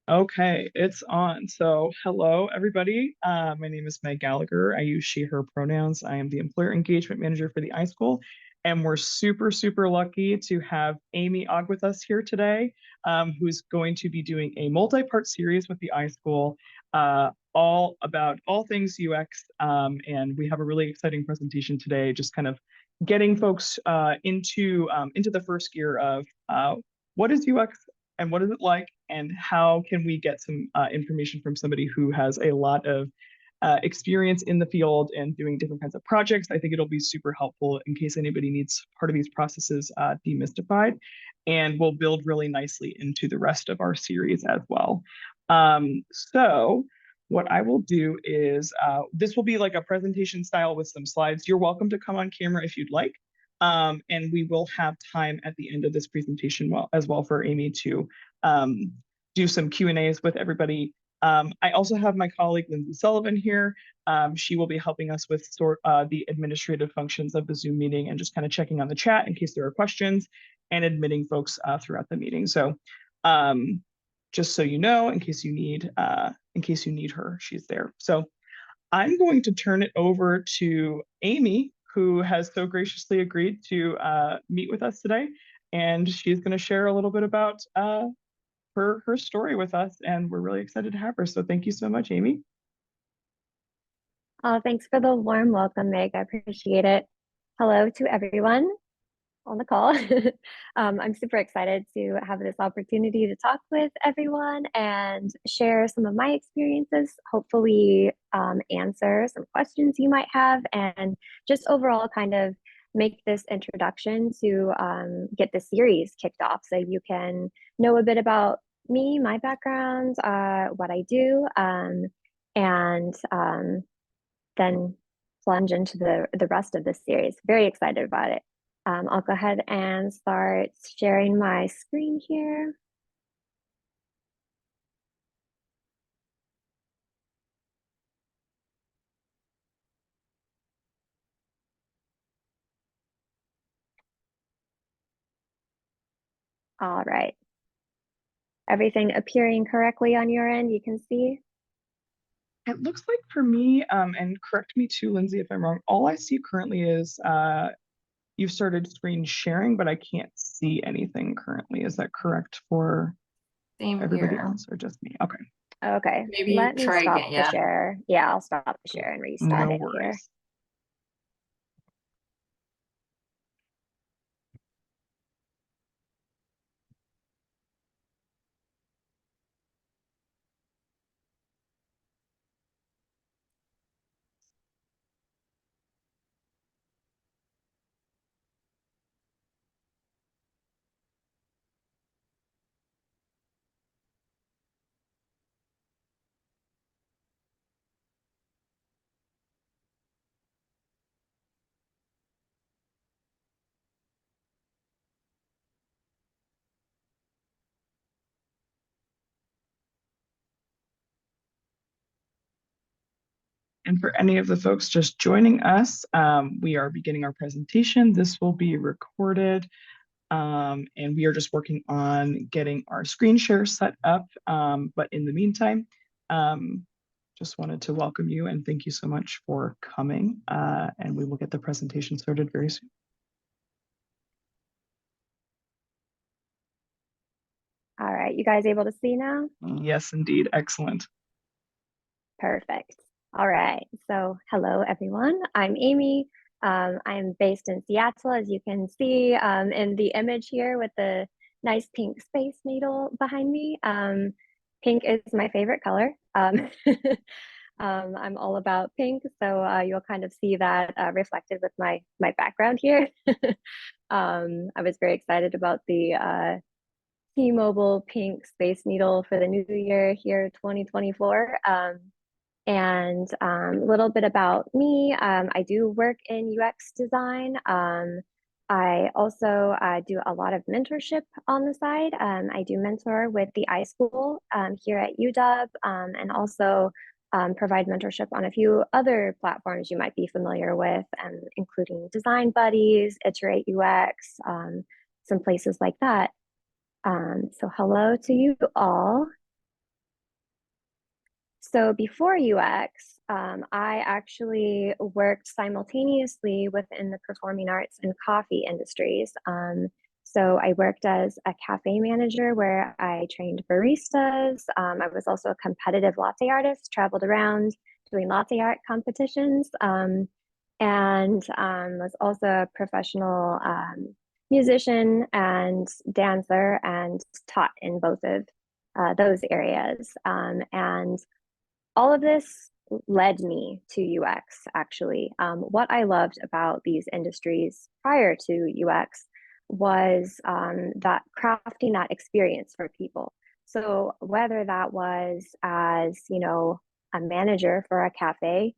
Okay, it's on. So, hello, everybody. My name is Meg Gallagher. I use she, her pronouns. I am the employer engagement manager for the iSchool, and we're super lucky to have Amy Ogg with us here today, who's going to be doing a multi-part series with the iSchool, all about all things UX. And we have a really exciting presentation today, just kind of getting folks into the first gear of what is UX and what is it like and how can we get some information from somebody who has a lot of experience in the field and doing different kinds of projects. I think it'll be super helpful in case anybody needs part of these processes demystified, and will build really nicely into the rest of our series as well. So what I will do is this will be like a presentation style with some slides. You're welcome to come on camera if you'd like. And we will have time at the end of this presentation as well for Amy to do some Q&As with everybody. I also have my colleague Lindsay Sullivan here. She will be helping us with the administrative functions of the Zoom meeting and just kind of checking on the chat in case there are questions and admitting folks throughout the meeting. So just so you know, in case you need her, she's there. So I'm going to turn it over to Amy, who has so graciously agreed to meet with us today. And she's going to share a little bit about her story with us. And we're really excited to have her. So thank you so much, Amy. Oh, thanks for the warm welcome, Meg. I appreciate it. Hello to everyone on the call. I'm super excited to have this opportunity to talk with everyone and share some of my experiences, hopefully answer some questions you might have, and just overall kind of make this introduction to get the series kicked off so you can know a bit about me, my background, what I do, and then plunge into the rest of the series. Very excited about it. I'll go ahead and start sharing my screen here. All right. Everything appearing correctly on your end, you can see? It looks like for me, and correct me too, Lindsay, if I'm wrong, all I see currently is you've started screen sharing, but I can't see anything currently. Is that correct for Same everybody here. else or just me? Okay. Okay. Maybe Let me try stop again. the Yeah. share. Yeah, I'll stop the share and restart No it here. worries. And for any of the folks just joining us, we are beginning our presentation. This will be recorded, and we are just working on getting our screen share set up. But in the meantime, just wanted to welcome you and thank you so much for coming. And we will get the presentation started very soon. All right, you guys able to see now? Yes, indeed. Excellent. Perfect. All right. So hello, everyone. I'm Amy. I'm based in Seattle, as you can see in the image here with the nice pink Space Needle behind me. Pink is my favorite color. I'm all about pink, so you'll kind of see that reflected with my background here. I was very excited about the T-Mobile pink Space Needle for the new year here, 2024. And a little bit about me. I do work in UX design. I also do a lot of mentorship on the side. I do mentor with the iSchool here at UW, and also provide mentorship on a few other platforms you might be familiar with, including Design Buddies, Iterate UX, some places like that. So hello to you all. So before UX, I actually worked simultaneously within the performing arts and coffee industries. So I worked as a cafe manager where I trained baristas. I was also a competitive latte artist, traveled around doing latte art competitions, and was also a professional musician and dancer and taught in both of those areas. And all of this led me to UX, actually. What I loved about these industries prior to UX was that crafting that experience for people. So whether that was as, a manager for a cafe,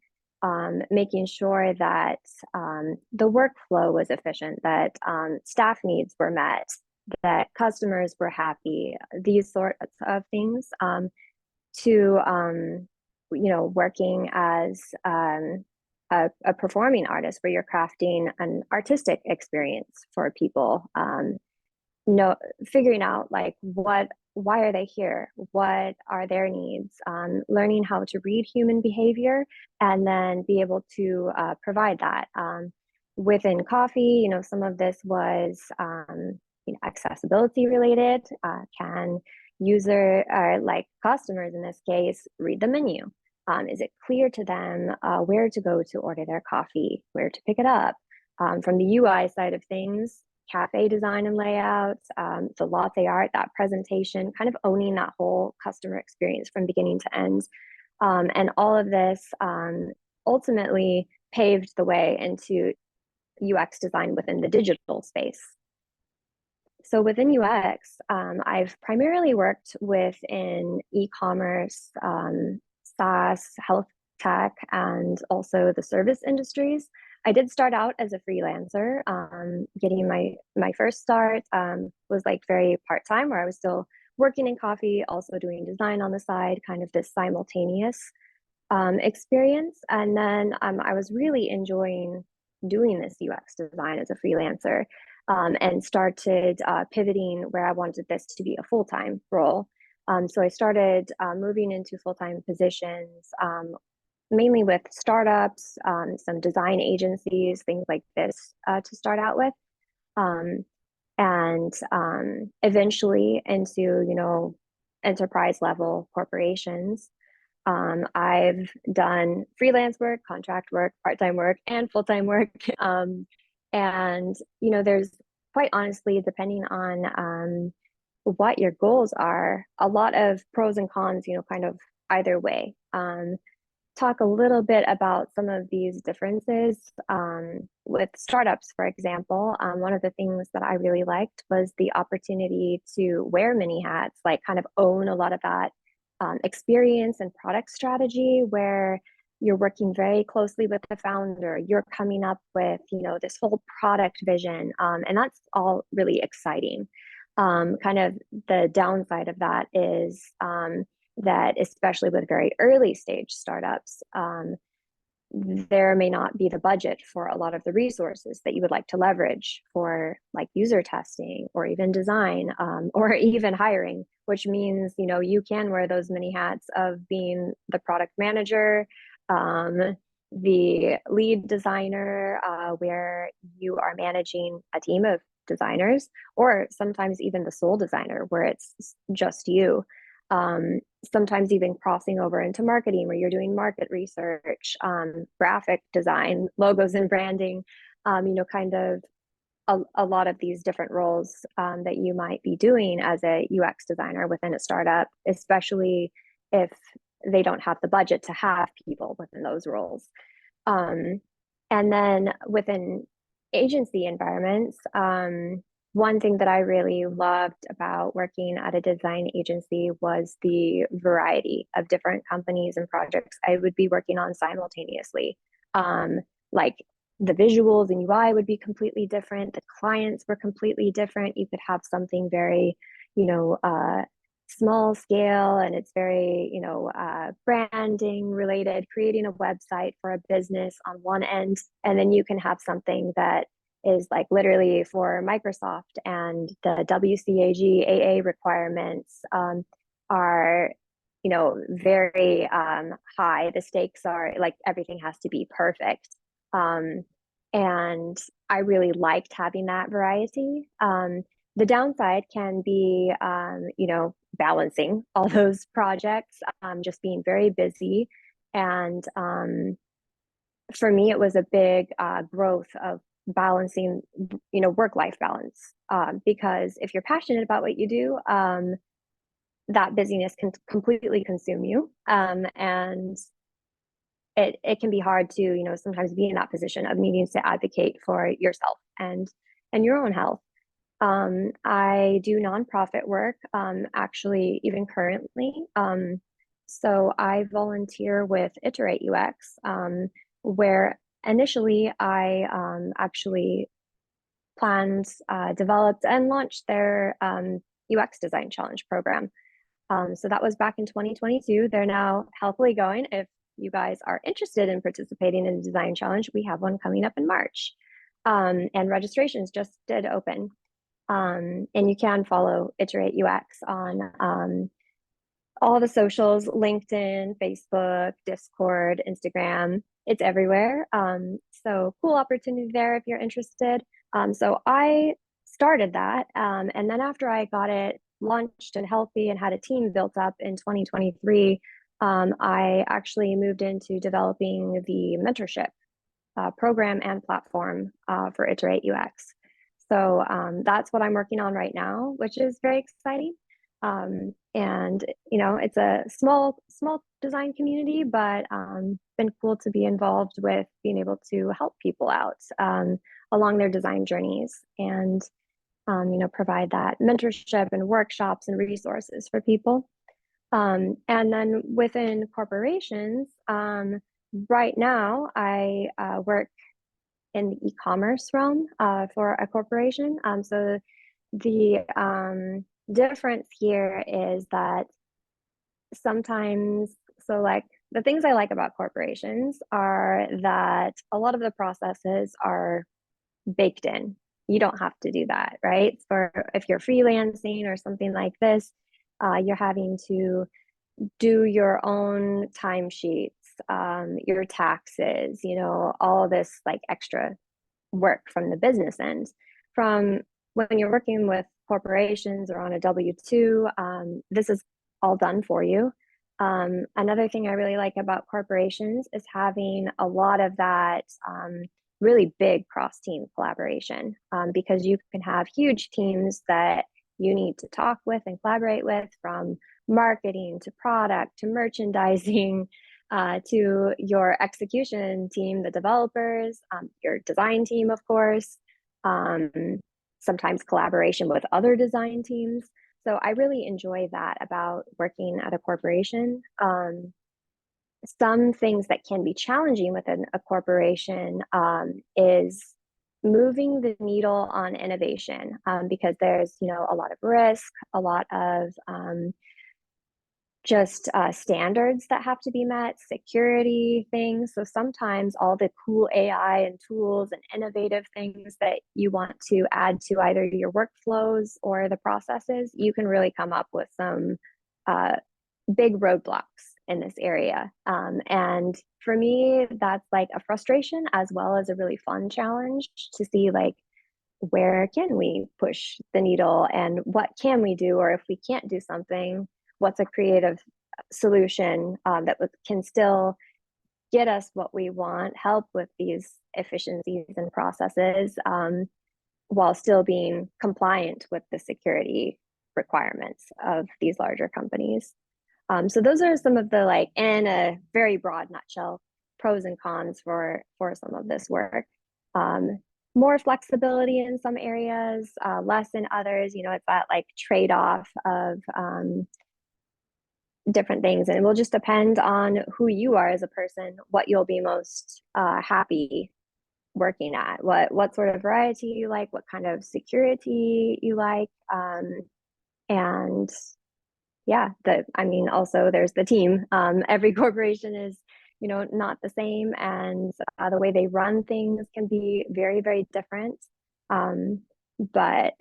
making sure that the workflow was efficient, that staff needs were met, that customers were happy, these sorts of things, to working as a performing artist where you're crafting an artistic experience for people, no figuring out like why are they here, what are their needs, learning how to read human behavior and then be able to provide that. Within coffee, some of this was accessibility related. Can user or like customers in this case read the menu? Is it clear to them where to go to order their coffee, where to pick it up? From the UI side of things, cafe design and layout, the latte art, that presentation, kind of owning that whole customer experience from beginning to end. And all of this ultimately paved the way into UX design within the digital space. So within UX, I've primarily worked within e-commerce, SaaS, health tech, and also the service industries. I did start out as a freelancer. Getting my first start was like very part-time, where I was still working in coffee, also doing design on the side, kind of this simultaneous experience. And then I was really enjoying doing this UX design as a freelancer, and started pivoting where I wanted this to be a full-time role. So I started moving into full-time positions, mainly with startups, some design agencies, things like this to start out with. And eventually into, enterprise level corporations. I've done freelance work, contract work, part-time work, and full-time work. And there's quite honestly, depending on what your goals are, a lot of pros and cons, kind of either way. Talk a little bit about some of these differences with startups, for example. One of the things that I really liked was the opportunity to wear many hats, like kind of own a lot of that experience and product strategy, where you're working very closely with the founder. You're coming up with, this whole product vision, and that's all really exciting. Kind of the downside of that is that, especially with very early stage startups, there may not be the budget for a lot of the resources that you would like to leverage for like user testing or even design, or even hiring, which means you can wear those many hats of being the product manager, the lead designer, where you are managing a team of designers, or sometimes even the sole designer where it's just you. Sometimes even crossing over into marketing, where you're doing market research, graphic design, logos and branding, kind of a lot of these different roles that you might be doing as a UX designer within a startup, especially if they don't have the budget to have people within those roles. And then within agency environments, one thing that I really loved about working at a design agency was the variety of different companies and projects I would be working on simultaneously. Like the visuals and UI would be completely different. The clients were completely different. You could have something very, small scale, and it's very, branding related, creating a website for a business on one end. And then you can have something that is like literally for Microsoft, and the WCAG AA requirements are very high. The stakes are like everything has to be perfect. Um, and I really liked having that variety. The downside can be, balancing all those projects, just being very busy. And for me, it was a big growth of balancing, work-life balance. Because if you're passionate about what you do, that busyness can completely consume you. And it can be hard to, sometimes be in that position of needing to advocate for yourself and your own health. I do nonprofit work, actually, even currently. So I volunteer with Iterate UX, where initially I actually planned, developed, and launched their UX Design Challenge program. So that was back in 2022. They're now healthily going. If you guys are interested in participating in the design challenge, we have one coming up in March. And registrations just did open. And you can follow Iterate UX on all the socials, LinkedIn, Facebook, Discord, Instagram. It's everywhere. So cool opportunity there if you're interested. So I started that. And then after I got it launched and healthy and had a team built up in 2023, I actually moved into developing the mentorship program and platform for Iterate UX. So that's what I'm working on right now, which is very exciting. And it's a small design community, but been cool to be involved with being able to help people out along their design journeys and provide that mentorship and workshops and resources for people. And then within corporations, right now I work in the e-commerce realm for a corporation. So the difference here is that sometimes, so like the things I like about corporations are that a lot of the processes are baked in. You don't have to do that, right? For if you're freelancing or something like this, you're having to do your own timesheets, your taxes, all this like extra work from the business end. From when you're working with corporations or on a W-2, this is all done for you. Another thing I really like about corporations is having a lot of that really big cross-team collaboration, because you can have huge teams that you need to talk with and collaborate with, from marketing to product to merchandising, to your execution team, the developers, your design team, of course, sometimes collaboration with other design teams. So I really enjoy that about working at a corporation. Some things that can be challenging within a corporation is moving the needle on innovation, because there's a lot of risk, a lot of just standards that have to be met, security things. So sometimes all the cool AI and tools and innovative things that you want to add to either your workflows or the processes, you can really come up with some big roadblocks in this area. And for me, that's like a frustration as well as a really fun challenge to see, like, where can we push the needle and what can we do? Or if we can't do something, what's a creative solution that can still get us what we want, help with these efficiencies and processes, while still being compliant with the security requirements of these larger companies. So those are some of the, like, in a very broad nutshell, pros and cons for some of this work. More flexibility in some areas, less in others. It's that like trade-off of different things, and it will just depend on who you are as a person, what you'll be most happy working at, what sort of variety you like, what kind of security you like, and yeah, also there's the team. Every corporation is not the same, and the way they run things can be very, very different. But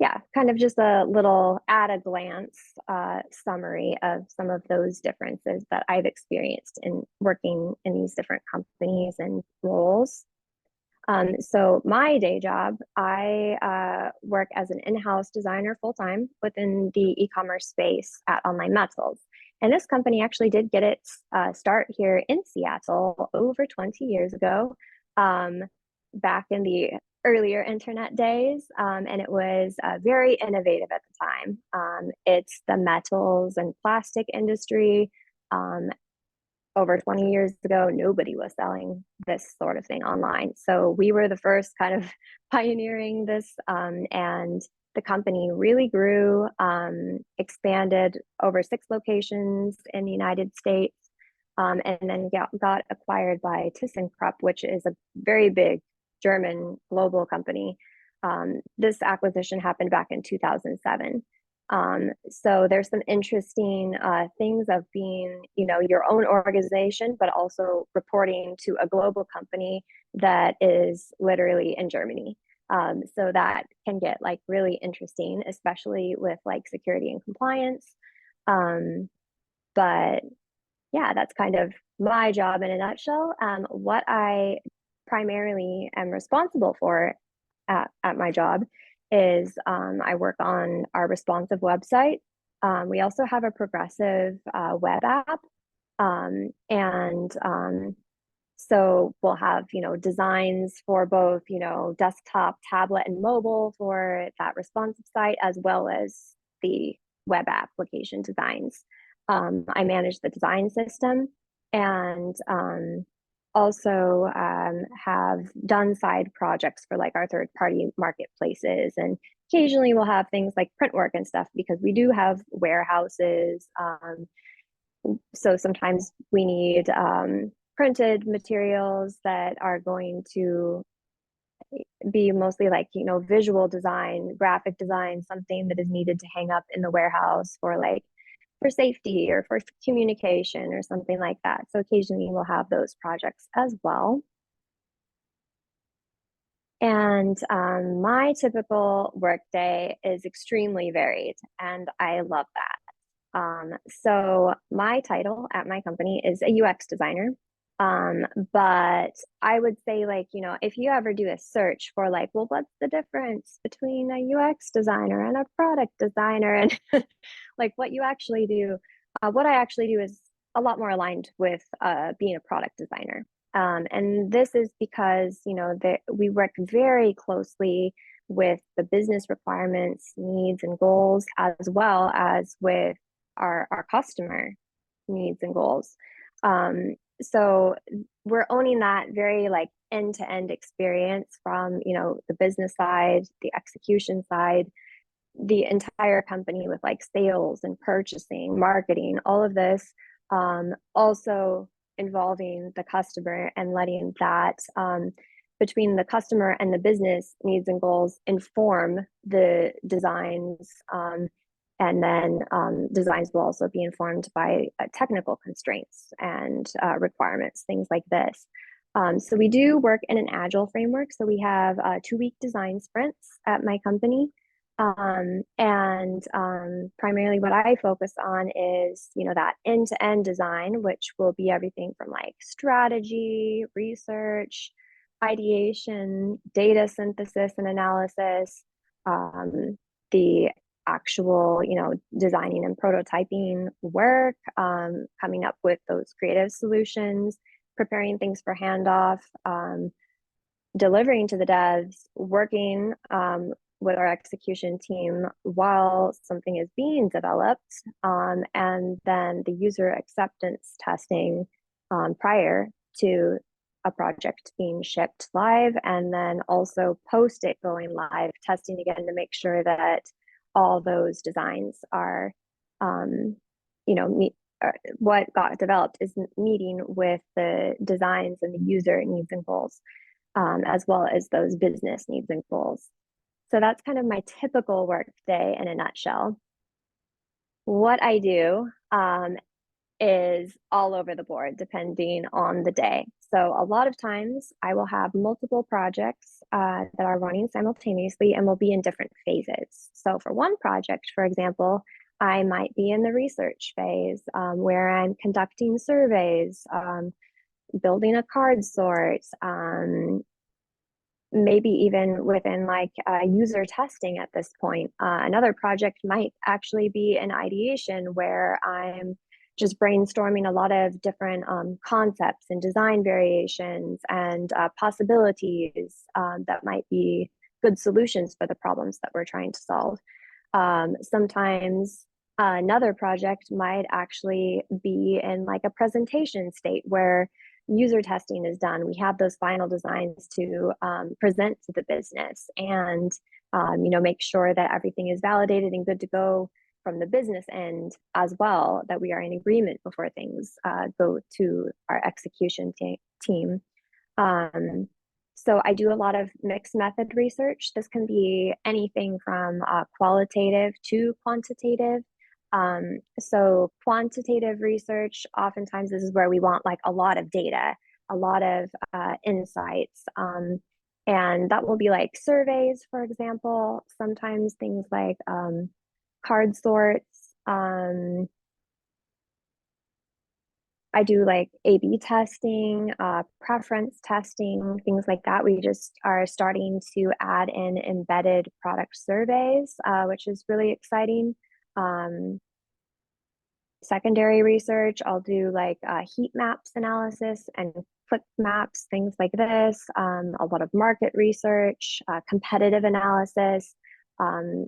yeah, kind of just a little at a glance summary of some of those differences that I've experienced in working in these different companies and roles. So my day job, I work as an in-house designer full-time within the e-commerce space at Online Metals. And this company actually did get its start here in Seattle over 20 years ago, um, back in the earlier internet days. And it was very innovative at the time. It's the metals and plastic industry. Um, Over 20 years ago, nobody was selling this sort of thing online. So we were the first kind of pioneering this, and the company really grew, expanded over 6 locations in the United States, and then got acquired by ThyssenKrupp, which is a very big German global company. This acquisition happened back in 2007. So there's some interesting things of being, your own organization, but also reporting to a global company that is literally in Germany. So that can get like really interesting, especially with like security and compliance. Um, but yeah, that's kind of my job in a nutshell. What I primarily am responsible for at my job is I work on our responsive website. We also have a progressive web app. And so we'll have, designs for both, desktop, tablet, and mobile for that responsive site, as well as the web application designs. I manage the design system and also have done side projects for like our third party marketplaces. And occasionally we'll have things like print work and stuff because we do have warehouses. So sometimes we need printed materials that are going to be mostly like, visual design, graphic design, something that is needed to hang up in the warehouse for like for safety or for communication or something like that. So occasionally we'll have those projects as well. And my typical workday is extremely varied, and I love that. So my title at my company is a UX designer. But I would say, like, if you ever do a search for like, well, what's the difference between a UX designer and a product designer and like what you actually do, what I actually do is a lot more aligned with being a product designer. And this is because, we work very closely with the business requirements, needs, and goals, as well as with our customer needs and goals. So we're owning that very like end-to-end experience from, the business side, the execution side, the entire company with like sales and purchasing, marketing, all of this, also involving the customer and letting that between the customer and the business needs and goals inform the designs. And then designs will also be informed by technical constraints and requirements, things like this. So we do work in an agile framework. So we have 2-week design sprints at my company. And primarily what I focus on is, that end-to-end design, which will be everything from like strategy, research, ideation, data synthesis and analysis, the actual, designing and prototyping work, coming up with those creative solutions, preparing things for handoff, delivering to the devs, working with our execution team while something is being developed, and then the user acceptance testing prior to a project being shipped live, and then also post it going live, testing again to make sure that all those designs are, meet what got developed is meeting with the designs and the user needs and goals, as well as those business needs and goals. So that's kind of my typical work day in a nutshell. What I do is all over the board depending on the day. So a lot of times I will have multiple projects that are running simultaneously and will be in different phases. So for one project, for example, I might be in the research phase where I'm conducting surveys, building a card sort, maybe even within like user testing at this point. Another project might actually be an ideation where I'm just brainstorming a lot of different concepts and design variations and possibilities that might be good solutions for the problems that we're trying to solve. Sometimes another project might actually be in like a presentation state where user testing is done. We have those final designs to present to the business and make sure that everything is validated and good to go from the business end as well, that we are in agreement before things go to our execution team. So I do a lot of mixed method research. This can be anything from qualitative to quantitative. So quantitative research, oftentimes this is where we want like a lot of data, a lot of insights. And that will be like surveys, for example, sometimes things like card sorts. I do like A/B testing, preference testing, things like that. We just are starting to add in embedded product surveys, which is really exciting. Secondary research, I'll do like heat maps analysis and click maps, things like this. A lot of market research, competitive analysis,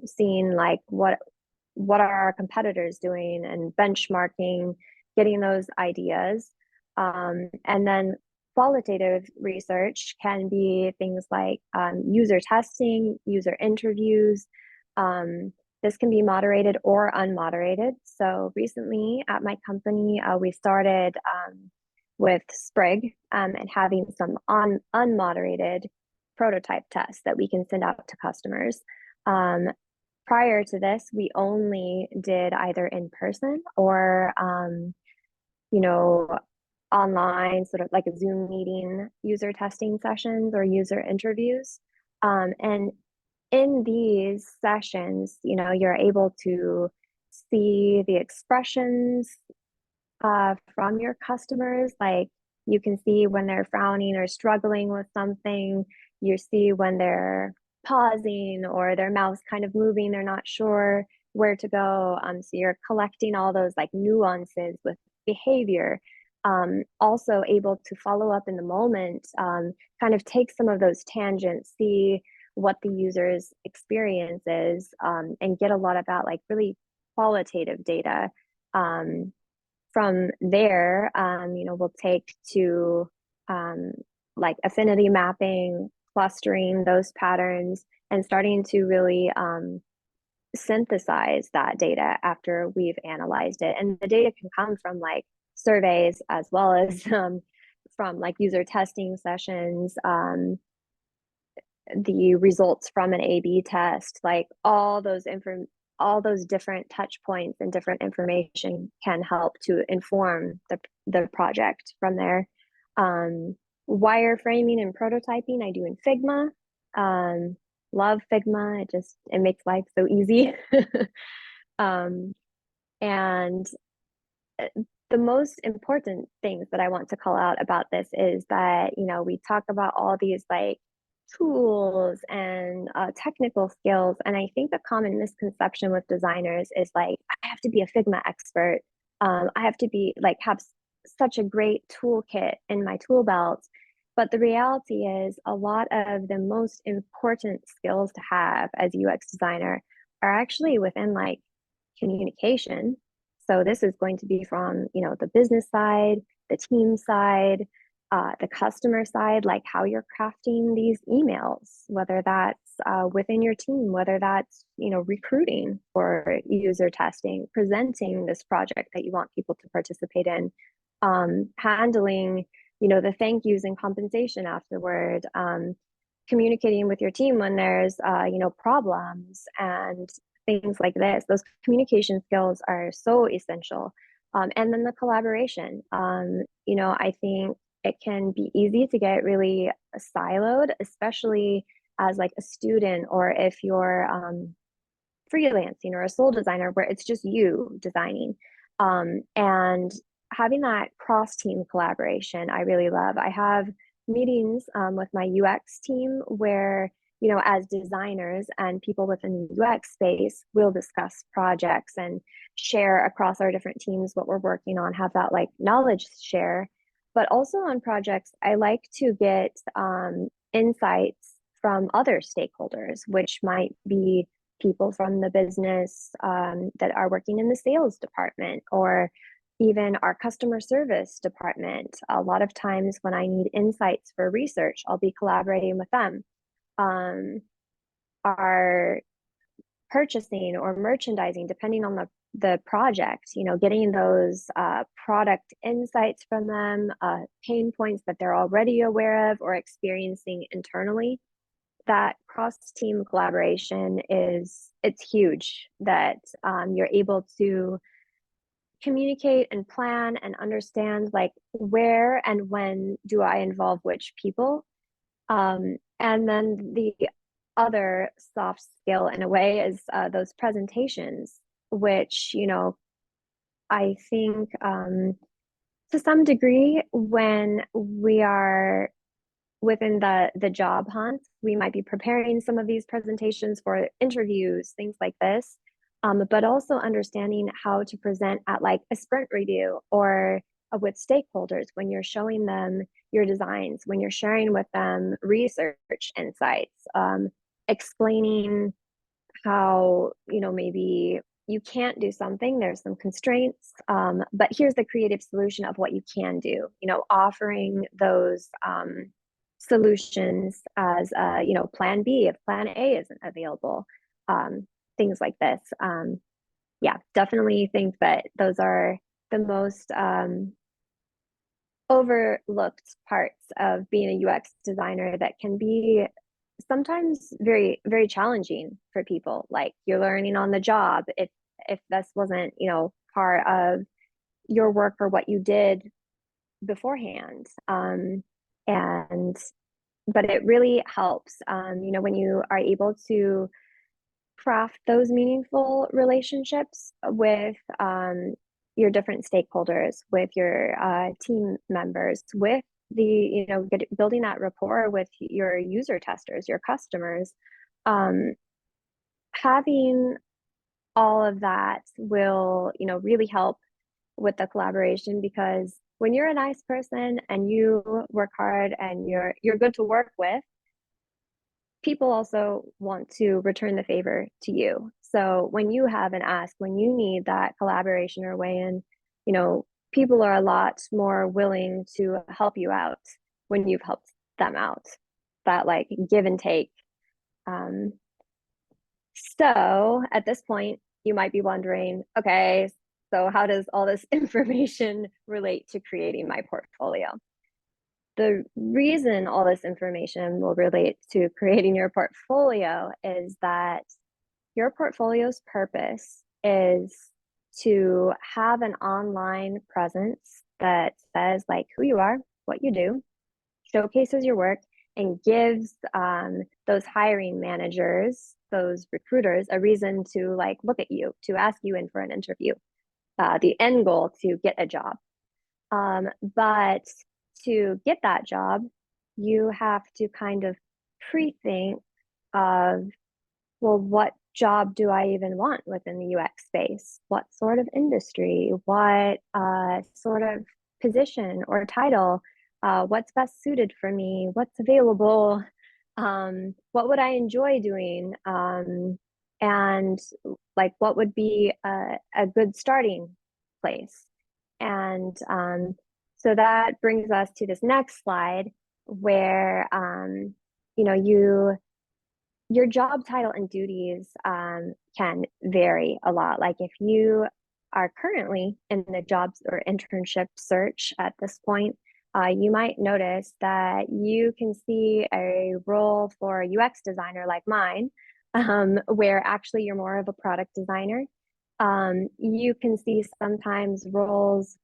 seeing like what are our competitors doing and benchmarking, getting those ideas. And then qualitative research can be things like user testing, user interviews. This can be moderated or unmoderated. So recently at my company, we started with Sprig and having some unmoderated prototype tests that we can send out to customers. Prior to this, we only did either in person or, online, sort of like a Zoom meeting, user testing sessions or user interviews. And in these sessions, you're able to see the expressions from your customers. Like you can see when they're frowning or struggling with something. You see when they're pausing or their mouth's kind of moving, they're not sure where to go. So you're collecting all those like nuances with behavior. Also able to follow up in the moment, kind of take some of those tangents, see what the user's experience is, and get a lot of that like really qualitative data. From there, we'll take to like affinity mapping, clustering those patterns, and starting to really synthesize that data after we've analyzed it. And the data can come from like surveys as well as from like user testing sessions, the results from an A/B test, like all those different touch points and different information can help to inform the project from there. Wireframing and prototyping, I do in Figma. Love Figma. It makes life so easy. And the most important things that I want to call out about this is that, we talk about all these like tools and technical skills. And I think the common misconception with designers is like, I have to be a Figma expert. I have to be like, have such a great toolkit in my tool belt. But the reality is a lot of the most important skills to have as a UX designer are actually within like communication. So this is going to be from, the business side, the team side, the customer side, like how you're crafting these emails, whether that's within your team, whether that's, recruiting for user testing, presenting this project that you want people to participate in, handling, the thank yous and compensation afterward, communicating with your team when there's, problems and things like this. Those communication skills are so essential. And then the collaboration. I think it can be easy to get really siloed, especially as like a student or if you're freelancing or a sole designer where it's just you designing. And having that cross team collaboration, I really love. I have meetings with my UX team where, as designers and people within the UX space, we'll discuss projects and share across our different teams what we're working on, have that like knowledge share. But also on projects, I like to get insights from other stakeholders, which might be people from the business that are working in the sales department or even our customer service department. A lot of times when I need insights for research, I'll be collaborating with them. Our purchasing or merchandising, depending on the project, getting those product insights from them, pain points that they're already aware of or experiencing internally. That cross team collaboration it's huge that you're able to communicate and plan and understand like where and when do I involve which people. And then the other soft skill in a way is those presentations, which, I think to some degree when we are within the job hunt, we might be preparing some of these presentations for interviews, things like this, but also understanding how to present at like a sprint review or with stakeholders when you're showing them your designs, when you're sharing with them research insights, explaining how, maybe you can't do something, there's some constraints, but here's the creative solution of what you can do, offering those solutions as plan B if plan A isn't available, things like this. Yeah, definitely think that those are the most overlooked parts of being a UX designer that can be sometimes very, very challenging for people. Like you're learning on the job if this wasn't, part of your work or what you did beforehand. And but it really helps, when you are able to craft those meaningful relationships with your different stakeholders, with your team members, with building that rapport with your user testers, your customers. Um, Having all of that will, really help with the collaboration because when you're a nice person and you work hard and you're good to work with, people also want to return the favor to you. So when you have an ask, when you need that collaboration or weigh in, people are a lot more willing to help you out when you've helped them out. That like give and take. Um, so at this point, you might be wondering, okay, so how does all this information relate to creating my portfolio? The reason all this information will relate to creating your portfolio is that your portfolio's purpose is to have an online presence that says like who you are, what you do, showcases your work, and gives those hiring managers, those recruiters, a reason to like look at you, to ask you in for an interview. The end goal to get a job. But to get that job, you have to kind of pre-think of, well, what job do I even want within the UX space? What sort of industry? What sort of position or title? What's best suited for me? What's available? What would I enjoy doing? And like, what would be a good starting place? And so that brings us to this next slide where, your job title and duties can vary a lot. Like if you are currently in the jobs or internship search at this point, you might notice that you can see a role for a UX designer like mine, where actually you're more of a product designer. You can see sometimes roles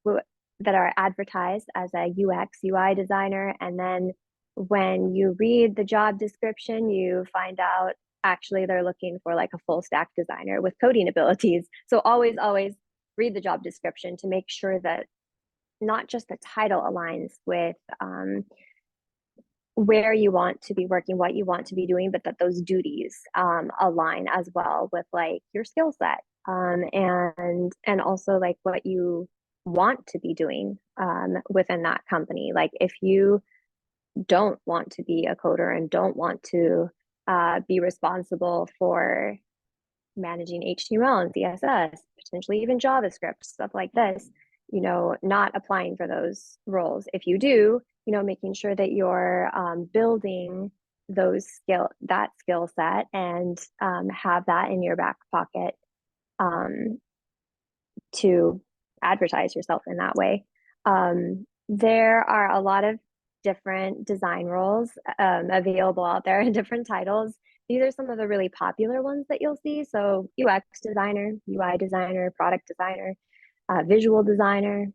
that are advertised as a UX, UI designer, and then when you read the job description, you find out actually they're looking for like a full stack designer with coding abilities. So always read the job description to make sure that not just the title aligns with where you want to be working, what you want to be doing, but that those duties align as well with like your skill set, and also like what you want to be doing within that company. Like if you don't want to be a coder and don't want to be responsible for managing HTML and CSS, potentially even JavaScript, stuff like this, not applying for those roles. If you do, making sure that you're building that skill set and have that in your back pocket um, to advertise yourself in that way. There are a lot of different design roles available out there in different titles. These are some of the really popular ones that you'll see. So UX designer, UI designer, product designer, visual designer,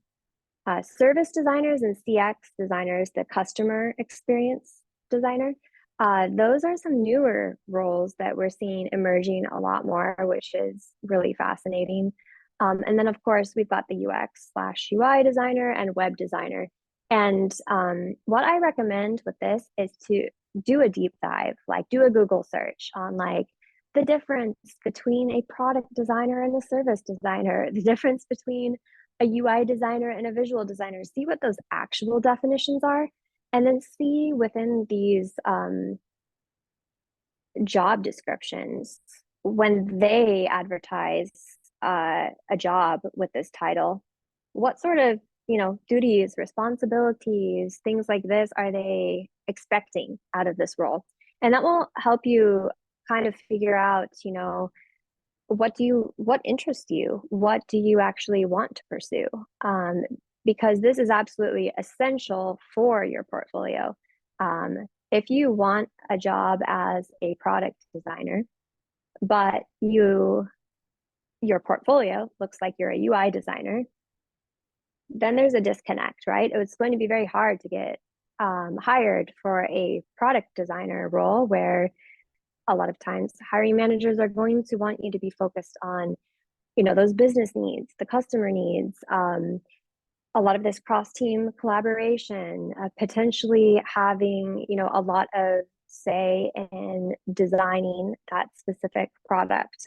service designers and CX designers, the customer experience designer. Those are some newer roles that we're seeing emerging a lot more, which is really fascinating. And then, of course, we've got the UX/UI designer and web designer. And what I recommend with this is to do a deep dive, like do a Google search on like the difference between a product designer and a service designer, the difference between a UI designer and a visual designer, see what those actual definitions are, and then see within these job descriptions when they advertise a job with this title, what sort of duties, responsibilities, things like this are they expecting out of this role, and that will help you kind of figure out what interests you, what do you actually want to pursue, because this is absolutely essential for your portfolio. If you want a job as a product designer but your portfolio looks like you're a UI designer, then there's a disconnect, right? It's going to be very hard to get hired for a product designer role where a lot of times hiring managers are going to want you to be focused on those business needs, the customer needs, a lot of this cross-team collaboration, potentially having a lot of say in designing that specific product,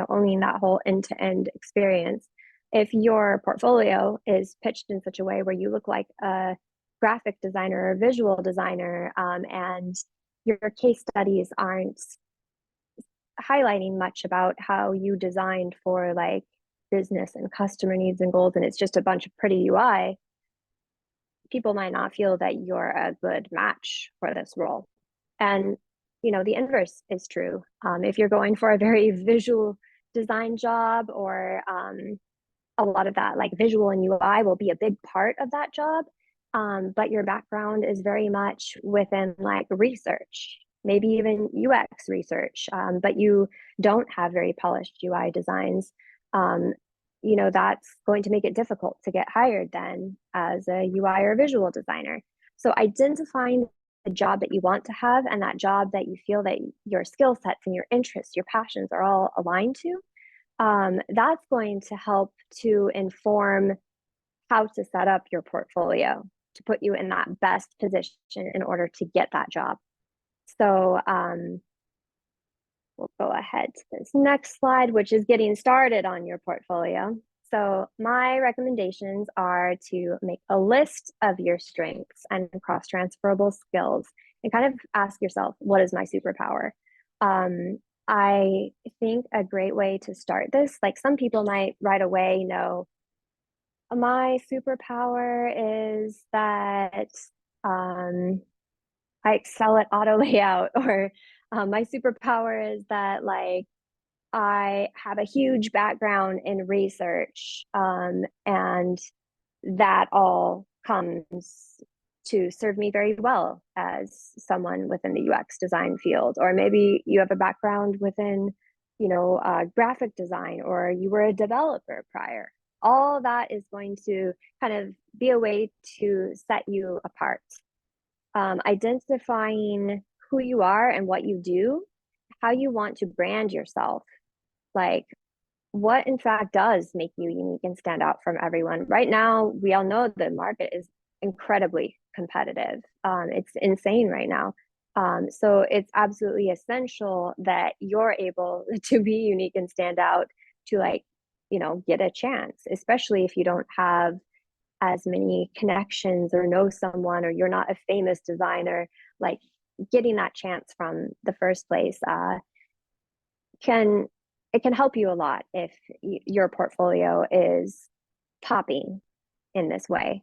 owning that whole end-to-end experience. If your portfolio is pitched in such a way where you look like a graphic designer or visual designer, and your case studies aren't highlighting much about how you designed for like business and customer needs and goals, and it's just a bunch of pretty UI, people might not feel that you're a good match for this role. And the inverse is true. If you're going for a very visual design job, or a lot of that like visual and UI will be a big part of that job, but your background is very much within like research, maybe even UX research, but you don't have very polished UI designs, that's going to make it difficult to get hired then as a UI or visual designer. So identifying the job that you want to have and that job that you feel that your skill sets and your interests, your passions are all aligned to, that's going to help to inform how to set up your portfolio to put you in that best position in order to get that job. So we'll go ahead to this next slide, which is getting started on your portfolio. So my recommendations are to make a list of your strengths and cross-transferable skills and kind of ask yourself, what is my superpower? I think a great way to start this, like some people might right away know, my superpower is that I excel at auto layout, or my superpower is that like I have a huge background in research, and that all comes to serve me very well as someone within the UX design field. Or maybe you have a background within graphic design, or you were a developer prior. All that is going to kind of be a way to set you apart. Identifying who you are and what you do, how you want to brand yourself, like what in fact does make you unique and stand out from everyone. Right now, we all know the market is incredibly competitive. It's insane right now. So it's absolutely essential that you're able to be unique and stand out to get a chance, especially if you don't have as many connections or know someone, or you're not a famous designer. Like getting that chance from the first place can it can help you a lot if your portfolio is popping in this way.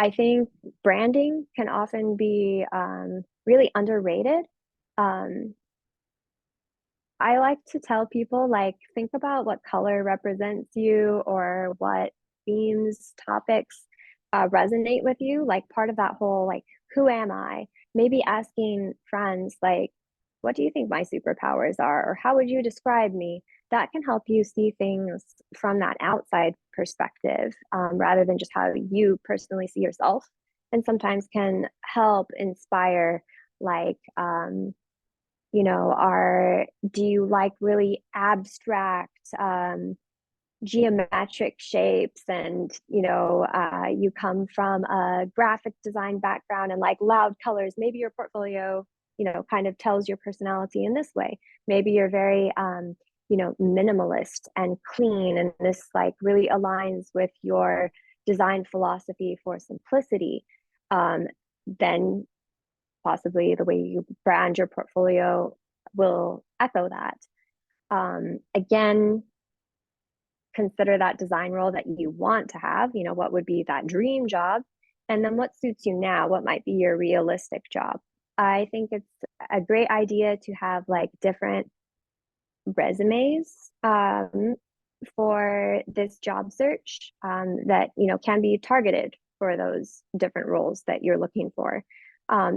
I think branding can often be really underrated. Um, I like to tell people, like, think about what color represents you, or what themes, topics resonate with you. Like part of that whole, like, who am I? Maybe asking friends, like, what do you think my superpowers are? Or how would you describe me? That can help you see things from that outside perspective, rather than just how you personally see yourself. And sometimes can help inspire, like, are do you like really abstract geometric shapes, and you come from a graphic design background and like loud colors? Maybe your portfolio kind of tells your personality in this way. Maybe you're very minimalist and clean, and this like really aligns with your design philosophy for simplicity. Then possibly the way you brand your portfolio will echo that. Again, consider that design role that you want to have. What would be that dream job? And then what suits you now? What might be your realistic job? I think it's a great idea to have like different resumes for this job search, that can be targeted for those different roles that you're looking for.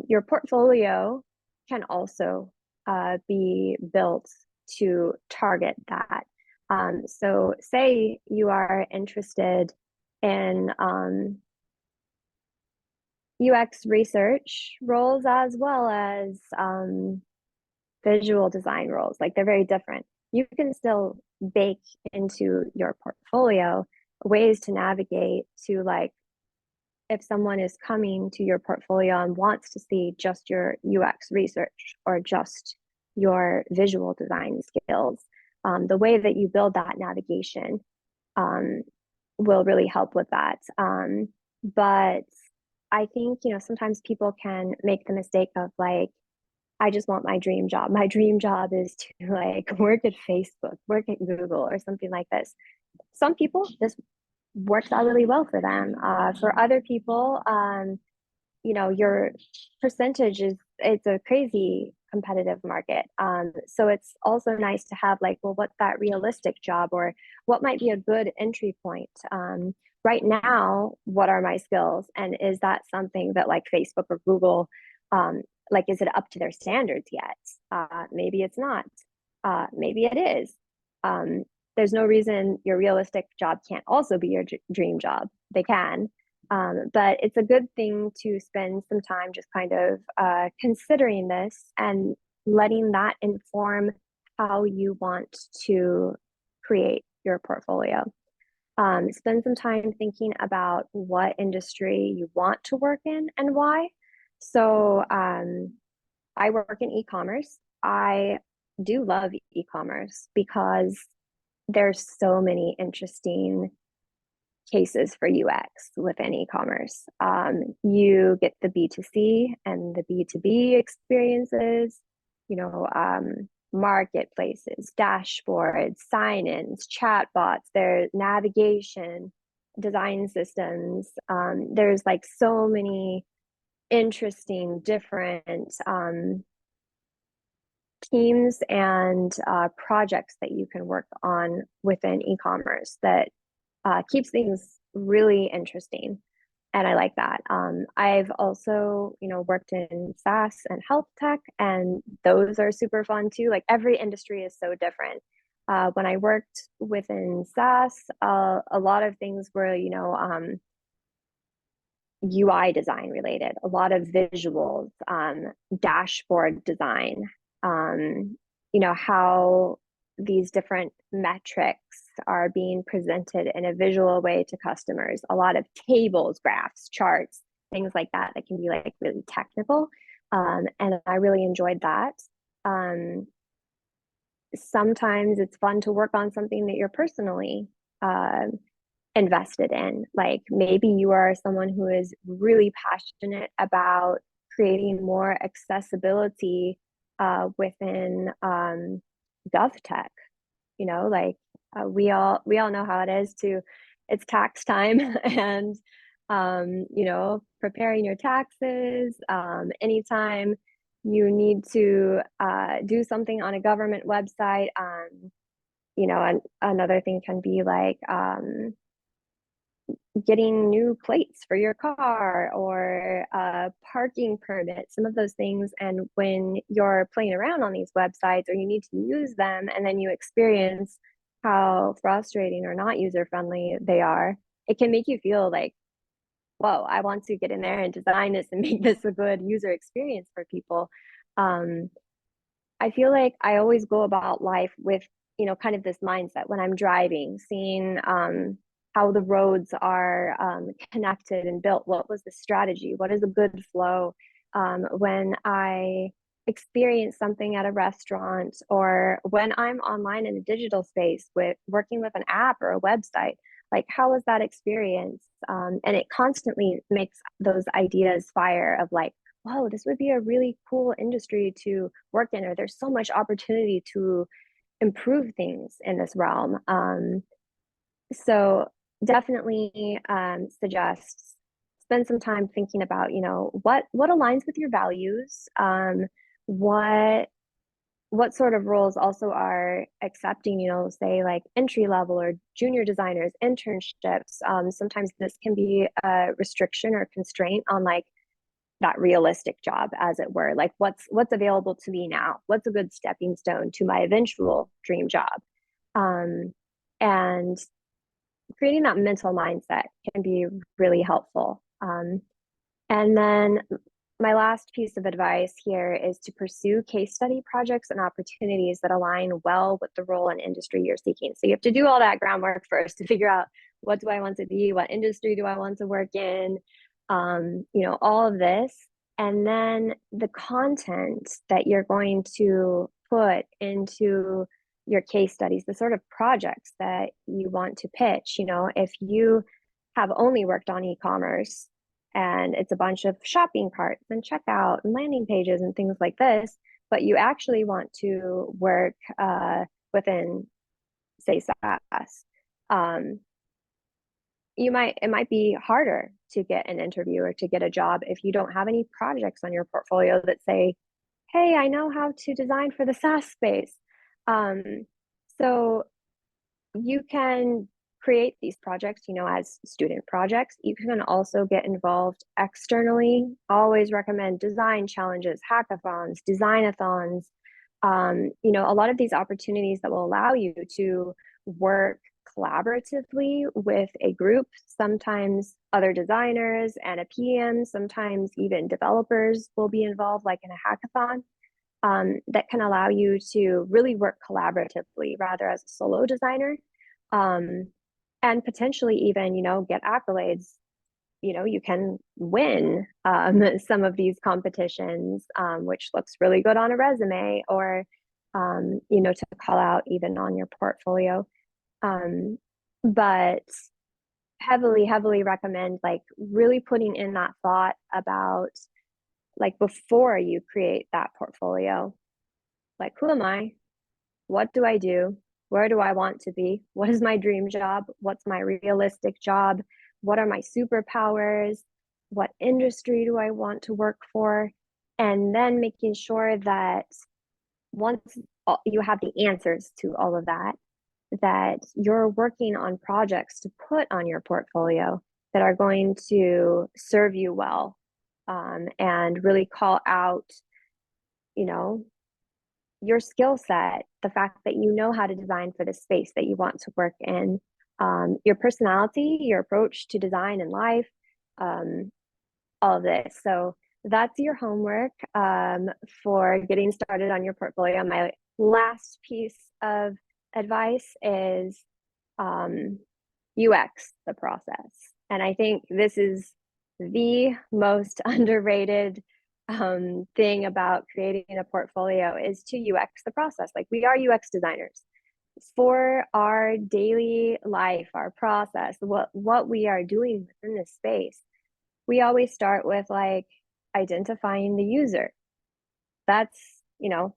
Your portfolio can also be built to target that. So say you are interested in UX research roles, as well as visual design roles. Like they're very different. You can still bake into your portfolio ways to navigate to, like, if someone is coming to your portfolio and wants to see just your UX research or just your visual design skills, the way that you build that navigation will really help with that. But I think, sometimes people can make the mistake of like, I just want my dream job. My dream job is to like work at Facebook, work at Google, or something like this. Some people, this works out really well for them. For other people, your percentage it's a crazy competitive market. So it's also nice to have like, well, what's that realistic job, or what might be a good entry point? Right now, what are my skills? And is that something that like Facebook or Google, like, is it up to their standards yet? Maybe it's not. Maybe it is. There's no reason your realistic job can't also be your dream job. They can. But it's a good thing to spend some time just kind of considering this and letting that inform how you want to create your portfolio. Spend some time thinking about what industry you want to work in and why. So I work in e-commerce. I do love e-commerce because there's so many interesting cases for UX within e-commerce. You get the B2C and the B2B experiences, marketplaces, dashboards, sign-ins, chatbots, there's navigation, design systems. There's like so many interesting different teams and projects that you can work on within e-commerce that keeps things really interesting. and I like that. I've also, worked in SaaS and health tech, and those are super fun too. Like every industry is so different. When I worked within SaaS, a lot of things were, UI design related, a lot of visuals, dashboard design, how these different metrics are being presented in a visual way to customers, a lot of tables, graphs, charts, things like that that can be like really technical. And I really enjoyed that. Um, Sometimes it's fun to work on something that you're personally invested in. Like maybe you are someone who is really passionate about creating more accessibility within GovTech. Like we all know how it is to. It's tax time, and preparing your taxes. Anytime you need to do something on a government website. And another thing can be like getting new plates for your car or parking permits, some of those things. And when you're playing around on these websites or you need to use them and then you experience how frustrating or not user friendly they are, it can make you feel like, whoa, I want to get in there and design this and make this a good user experience for people. Um, I feel like I always go about life with, kind of this mindset when I'm driving, seeing how the roads are connected and built. What was the strategy? What is a good flow? When I experience something at a restaurant or when I'm online in a digital space with working with an app or a website, like how was that experience? And it constantly makes those ideas fire of like, whoa, this would be a really cool industry to work in, or there's so much opportunity to improve things in this realm. So definitely suggest spend some time thinking about, what aligns with your values, what what sort of roles also are accepting, say like entry level or junior designers, internships. Sometimes this can be a restriction or constraint on like that realistic job, as it were. Like what's available to me now, what's a good stepping stone to my eventual dream job. And creating that mental mindset can be really helpful. And then my last piece of advice here is to pursue case study projects and opportunities that align well with the role and industry you're seeking. So you have to do all that groundwork first to figure out, what do I want to be, what industry do I want to work in, all of this. And then the content that you're going to put into your case studies, the sort of projects that you want to pitch. If you have only worked on e-commerce and it's a bunch of shopping carts and checkout and landing pages and things like this, but you actually want to work within, say, SaaS, it might be harder to get an interview or to get a job if you don't have any projects on your portfolio that say, hey, I know how to design for the SaaS space. So you can create these projects, as student projects. You can also get involved externally. Always recommend design challenges, hackathons, designathons. A lot of these opportunities that will allow you to work collaboratively with a group, sometimes other designers and a PM, sometimes even developers will be involved, like in a hackathon. That can allow you to really work collaboratively rather as a solo designer, and potentially even, get accolades. You can win some of these competitions, which looks really good on a resume, or, to call out even on your portfolio. But heavily, heavily recommend like really putting in that thought about like before you create that portfolio, like who am I? What do I do? Where do I want to be? What is my dream job? What's my realistic job? What are my superpowers? What industry do I want to work for? And then making sure that once you have the answers to all of that, that you're working on projects to put on your portfolio. that are going to serve you well, and really call out, you know, your skill set, the fact that you know how to design for the space that you want to work in, your personality, your approach to design and life, um, all of this. So that's your homework, for getting started on your portfolio. My last piece of advice is, um, UX the process. And I think this is the most underrated, thing about creating a portfolio is to UX the process. Like, we are UX designers for our daily life, our process, what we are doing within this space. We always start with like identifying the user. That's,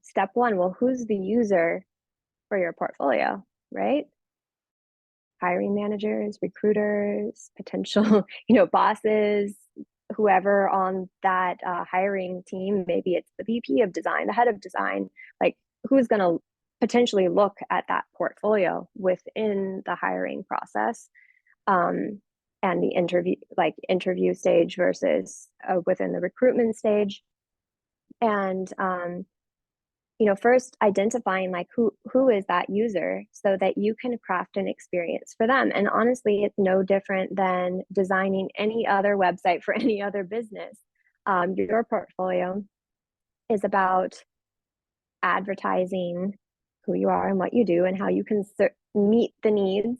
step one. Well, who's the user for your portfolio, right? Hiring managers, recruiters, potential, bosses, whoever on that hiring team. Maybe it's the VP of design, the head of design. Like, who's going to potentially look at that portfolio within the hiring process, um, and the interview stage versus within the recruitment stage. And first identifying like who is that user so that you can craft an experience for them. And honestly, it's no different than designing any other website for any other business. Your portfolio is about advertising who you are and what you do and how you can meet the needs,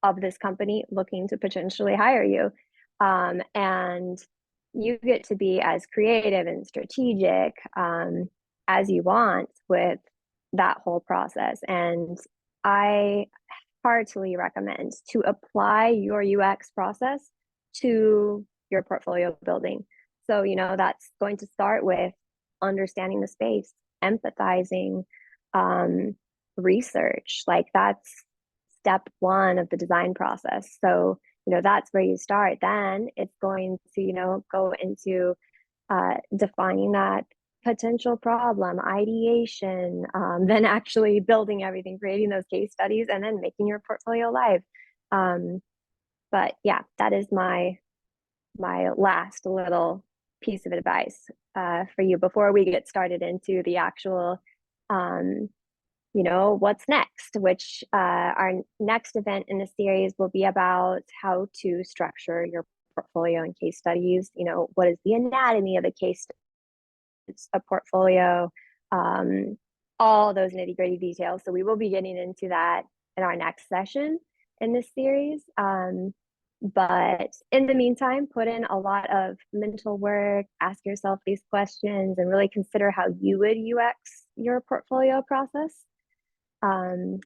of this company looking to potentially hire you. And you get to be as creative and strategic, as you want with that whole process. And I heartily recommend to apply your UX process to your portfolio building. So, that's going to start with understanding the space, empathizing, um, research. Like, that's step one of the design process. So, that's where you start. Then it's going to, go into defining that potential problem, ideation, then actually building everything, creating those case studies, and then making your portfolio live. Um, but yeah, that is my last little piece of advice for you before we get started into the actual, um, what's next, which our next event in the series will be about how to structure your portfolio and case studies. What is the anatomy of a case, a portfolio, um, all those nitty gritty details. So we will be getting into that in our next session in this series. But in the meantime, put in a lot of mental work, ask yourself these questions, and really consider how you would UX your portfolio process. And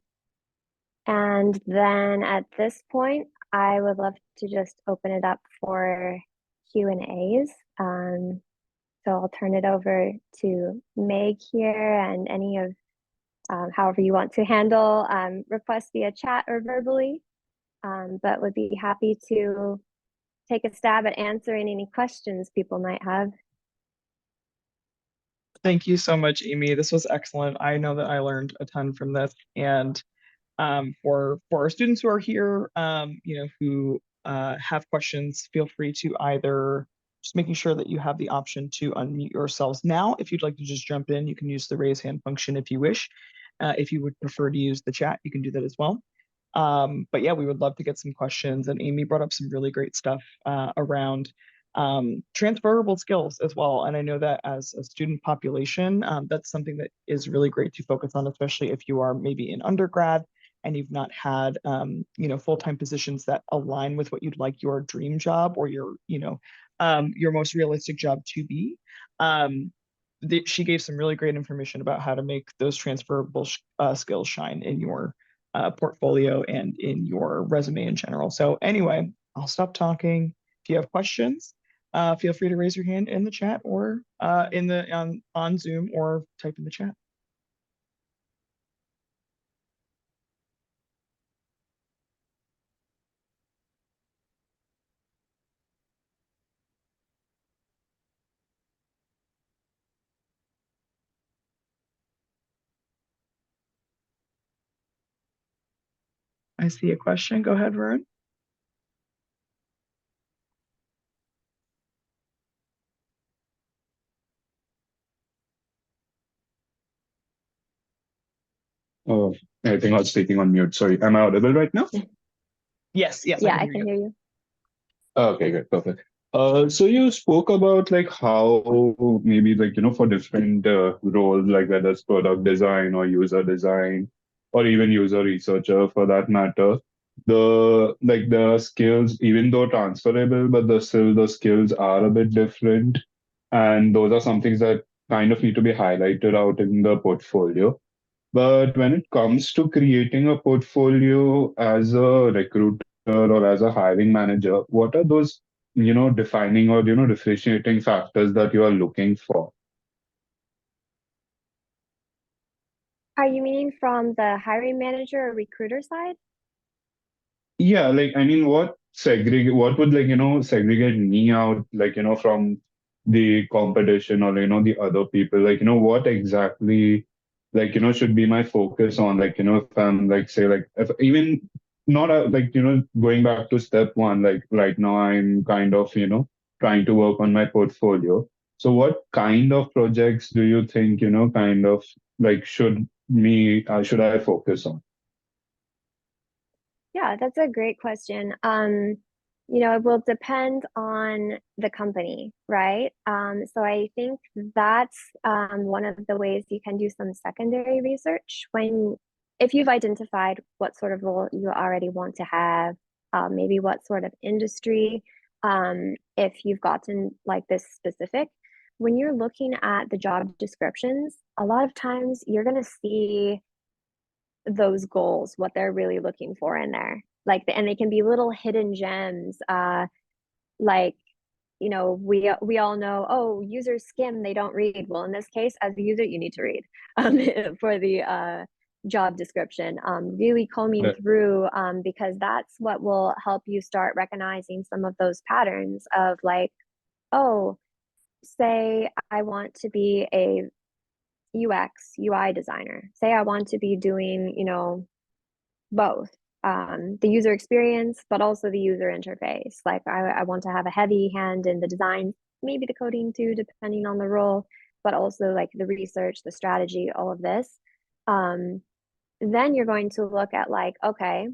then at this point, I would love to just open it up for Q&As. So I'll turn it over to Meg here, and any of, however you want to handle requests via chat or verbally, but would be happy to take a stab at answering any questions people might have. Thank you so much, Amy. This was excellent. I know that I learned a ton from this. And for our students who are here, who have questions, feel free to either just making sure that you have the option to unmute yourselves now. If you'd like to just jump in, you can use the raise hand function if you wish. If you would prefer to use the chat, you can do that as well. But yeah, we would love to get some questions. And Amy brought up some really great stuff around transferable skills as well. And I know that as a student population, that's something that is really great to focus on, especially if you are maybe in undergrad and you've not had full-time positions that align with what you'd like your dream job or your most realistic job to be. She gave some really great information about how to make those transferable skills shine in your portfolio and in your resume in general. So anyway, I'll stop talking. If you have questions, feel free to raise your hand in the chat or on Zoom, or type in the chat. I see a question. Go ahead, Vern. Oh, I think I was speaking on mute. Sorry. Am I audible right now? Yes, yes, I Yeah, can I hear can you. hear you. Okay, good, perfect. So you spoke about like how maybe like for different roles, like whether it's product design or user design or even user researcher for that matter, the skills, even though transferable, but the skills are a bit different, and those are some things that kind of need to be highlighted out in the portfolio. But when it comes to creating a portfolio as a recruiter or as a hiring manager, what are those, defining or, differentiating factors that you are looking for? Are you meaning from the hiring manager or recruiter side? Yeah, like I mean, what would like, segregate me out, like, from the competition or, the other people, like, what exactly, like, should be my focus on, like, if I'm like, say, like, if even not like, going back to step one, like right now I'm kind of, trying to work on my portfolio. So what kind of projects do you think, kind of like should I focus on? Yeah, that's a great question. It will depend on the company, right? So I think that's one of the ways you can do some secondary research if you've identified what sort of role you already want to have, maybe what sort of industry, if you've gotten like this specific. When you're looking at the job descriptions, a lot of times you're going to see those goals, what they're really looking for in there. And they can be little hidden gems. Like, we all know, oh, users skim, they don't read. Well, in this case, as a user, you need to read for the job description. Really combing through, because that's what will help you start recognizing some of those patterns of like, oh, say I want to be a UX, UI designer. Say I want to be doing, both the user experience, but also the user interface. Like I want to have a heavy hand in the design, maybe the coding too, depending on the role, but also like the research, the strategy, all of this. Um, then you're going to look at like, okay,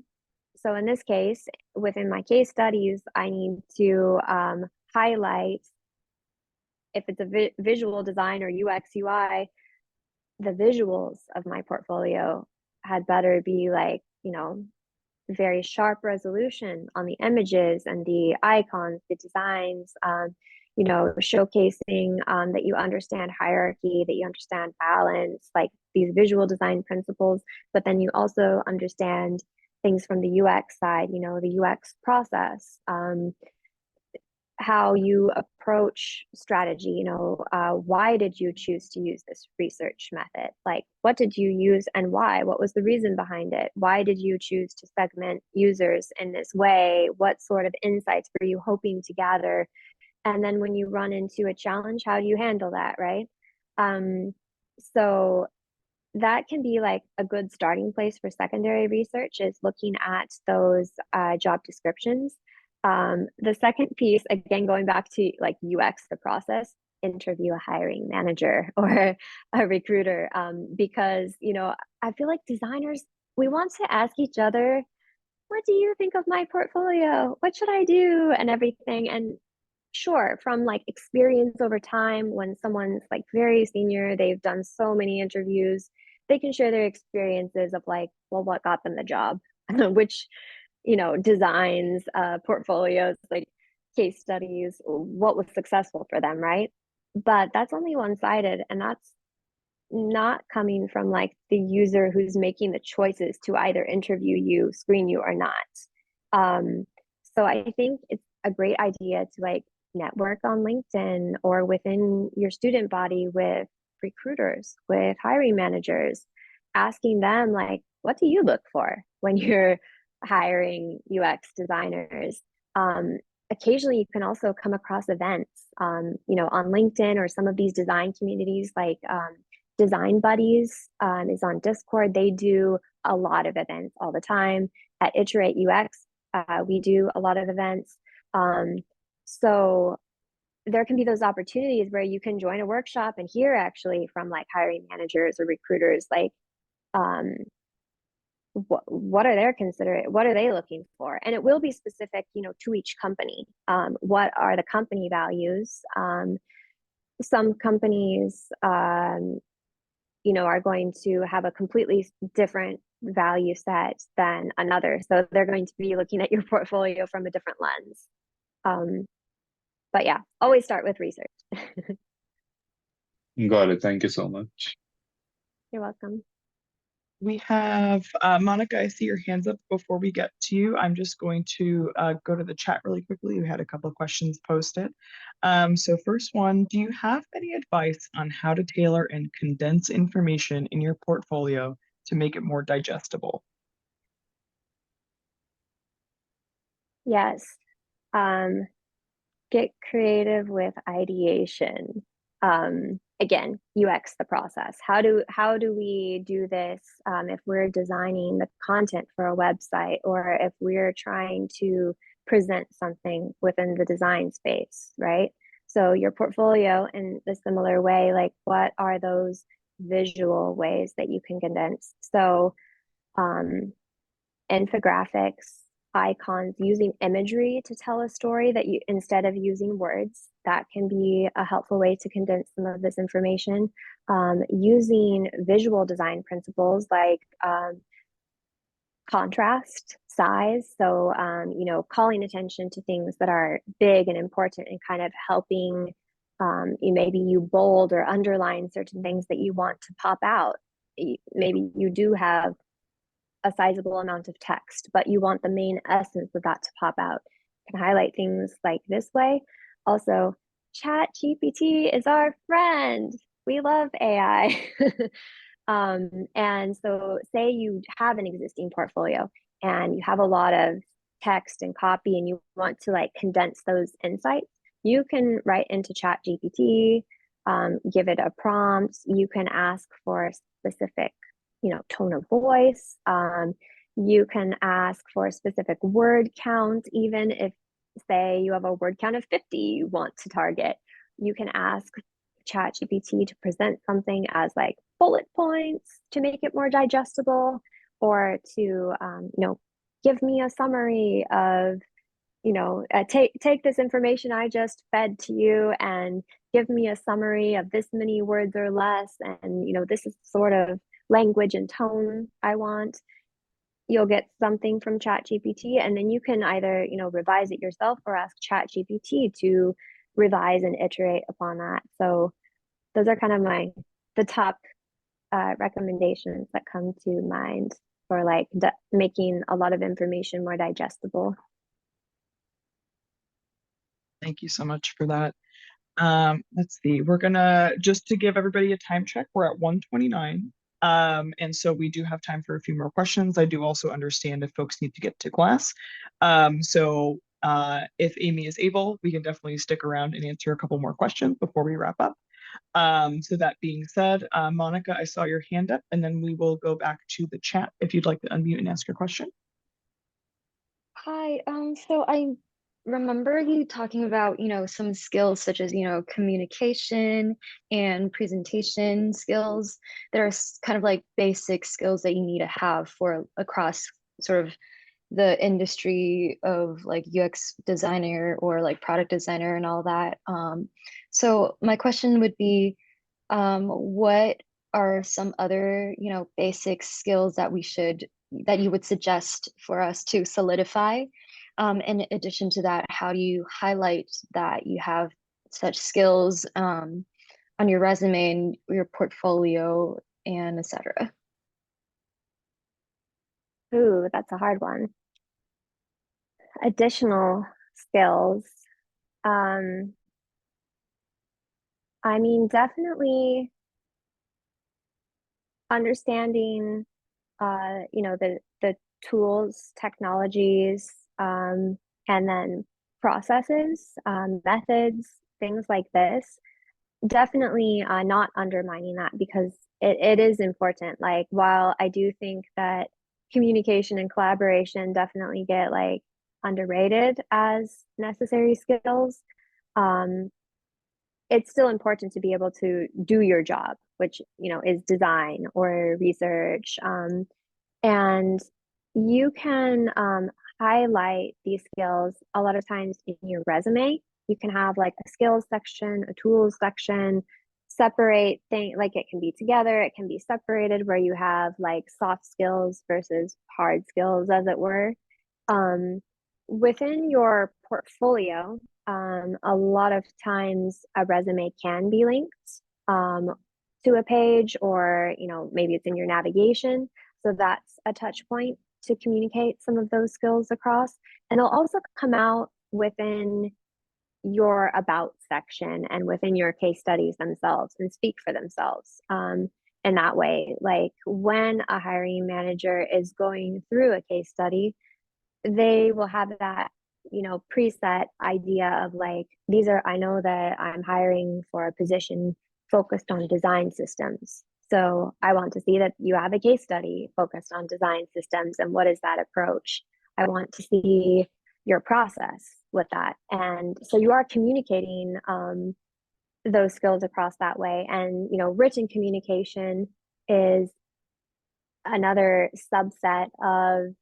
so in this case, within my case studies, I need to highlight if it's a visual design or UX, UI, the visuals of my portfolio had better be like, very sharp resolution on the images and the icons, the designs, showcasing that you understand hierarchy, that you understand balance, like these visual design principles, but then you also understand things from the UX side, the UX process, how you approach strategy. Why did you choose to use this research method? Like, what did you use and why? What was the reason behind it? Why did you choose to segment users in this way? What sort of insights were you hoping to gather? And then when you run into a challenge, how do you handle that, right? um, so that can be like a good starting place for secondary research, is looking at those job descriptions. The second piece, again, going back to like UX, the process, interview a hiring manager or a recruiter, because, I feel like designers, we want to ask each other, what do you think of my portfolio? What should I do? And everything. And sure, from like experience over time, when someone's like very senior, they've done so many interviews, they can share their experiences of like, well, what got them the job, which, designs, portfolios, like case studies, what was successful for them, right? But that's only one-sided, and that's not coming from like the user who's making the choices to either interview you, screen you, or not. Um, so I think it's a great idea to like network on LinkedIn or within your student body with recruiters, with hiring managers, asking them like, what do you look for when you're hiring UX designers? Occasionally you can also come across events, on LinkedIn or some of these design communities like Design Buddies, is on Discord. They do a lot of events all the time. At Iterate UX, we do a lot of events. Um, so there can be those opportunities where you can join a workshop and hear actually from like hiring managers or recruiters, like, um, what are what are they looking for? And it will be specific, to each company. What are the company values? Some companies, are going to have a completely different value set than another. So they're going to be looking at your portfolio from a different lens. But yeah, always start with research. Got it. Thank you so much. You're welcome. We have Monica, I see your hands up. Before we get to you, I'm just going to go to the chat really quickly. We had a couple of questions posted. So first one, do you have any advice on how to tailor and condense information in your portfolio to make it more digestible? Yes. Get creative with ideation. Again, UX the process. How do we do this if we're designing the content for a website, or if we're trying to present something within the design space, right? So your portfolio in the similar way, like what are those visual ways that you can condense? So infographics, icons, using imagery to tell a story that you instead of using words, that can be a helpful way to condense some of this information. Using visual design principles like contrast, size. So, calling attention to things that are big and important and kind of helping maybe you bold or underline certain things that you want to pop out. Maybe you do have a sizable amount of text, but you want the main essence of that to pop out. You can highlight things like this way. Also, Chat GPT is our friend. We love AI. And so say you have an existing portfolio and you have a lot of text and copy and you want to like condense those insights, you can write into Chat GPT, give it a prompt. You can ask for specific tone of voice. You can ask for a specific word count, even if, say, you have a word count of 50 you want to target. You can ask ChatGPT to present something as like bullet points to make it more digestible, or to, give me a summary of, take this information I just fed to you and give me a summary of this many words or less. And, this is sort of language and tone I want. You'll get something from ChatGPT, and then you can either, revise it yourself or ask ChatGPT to revise and iterate upon that. So those are kind of the top recommendations that come to mind for like making a lot of information more digestible. Thank you so much for that. Let's see, we're gonna, just to give everybody a time check, we're at 1:29. And so we do have time for a few more questions. I do also understand if folks need to get to class. So if Amy is able, we can definitely stick around and answer a couple more questions before we wrap up. So that being said, Monica, I saw your hand up, and then we will go back to the chat if you'd like to unmute and ask your question. Hi, so I remember you talking about, some skills such as, communication and presentation skills that are kind of like basic skills that you need to have for across sort of the industry of like UX designer or like product designer and all that. So my question would be, what are some other, basic skills that you would suggest for us to solidify? In addition to that, how do you highlight that you have such skills on your resume and your portfolio and etc.? Ooh, that's a hard one. Additional skills. I mean, definitely understanding, the tools, technologies, and then processes, methods, things like this. Definitely not undermining that, because it is important. Like, while I do think that communication and collaboration definitely get like underrated as necessary skills, it's still important to be able to do your job, which, is design or research. And you can highlight these skills a lot of times in your resume. You can have like a skills section, a tools section, separate things, like it can be together, it can be separated, where you have like soft skills versus hard skills, as it were. Within your portfolio, a lot of times a resume can be linked to a page, or maybe it's in your navigation. So that's a touch point to communicate some of those skills across. And it'll also come out within your about section and within your case studies themselves and speak for themselves. In that way, like when a hiring manager is going through a case study, they will have that preset idea of like, I know that I'm hiring for a position focused on design systems, so I want to see that you have a case study focused on design systems, and what is that approach. I want to see your process with that. And so you are communicating those skills across that way. And written communication is another subset of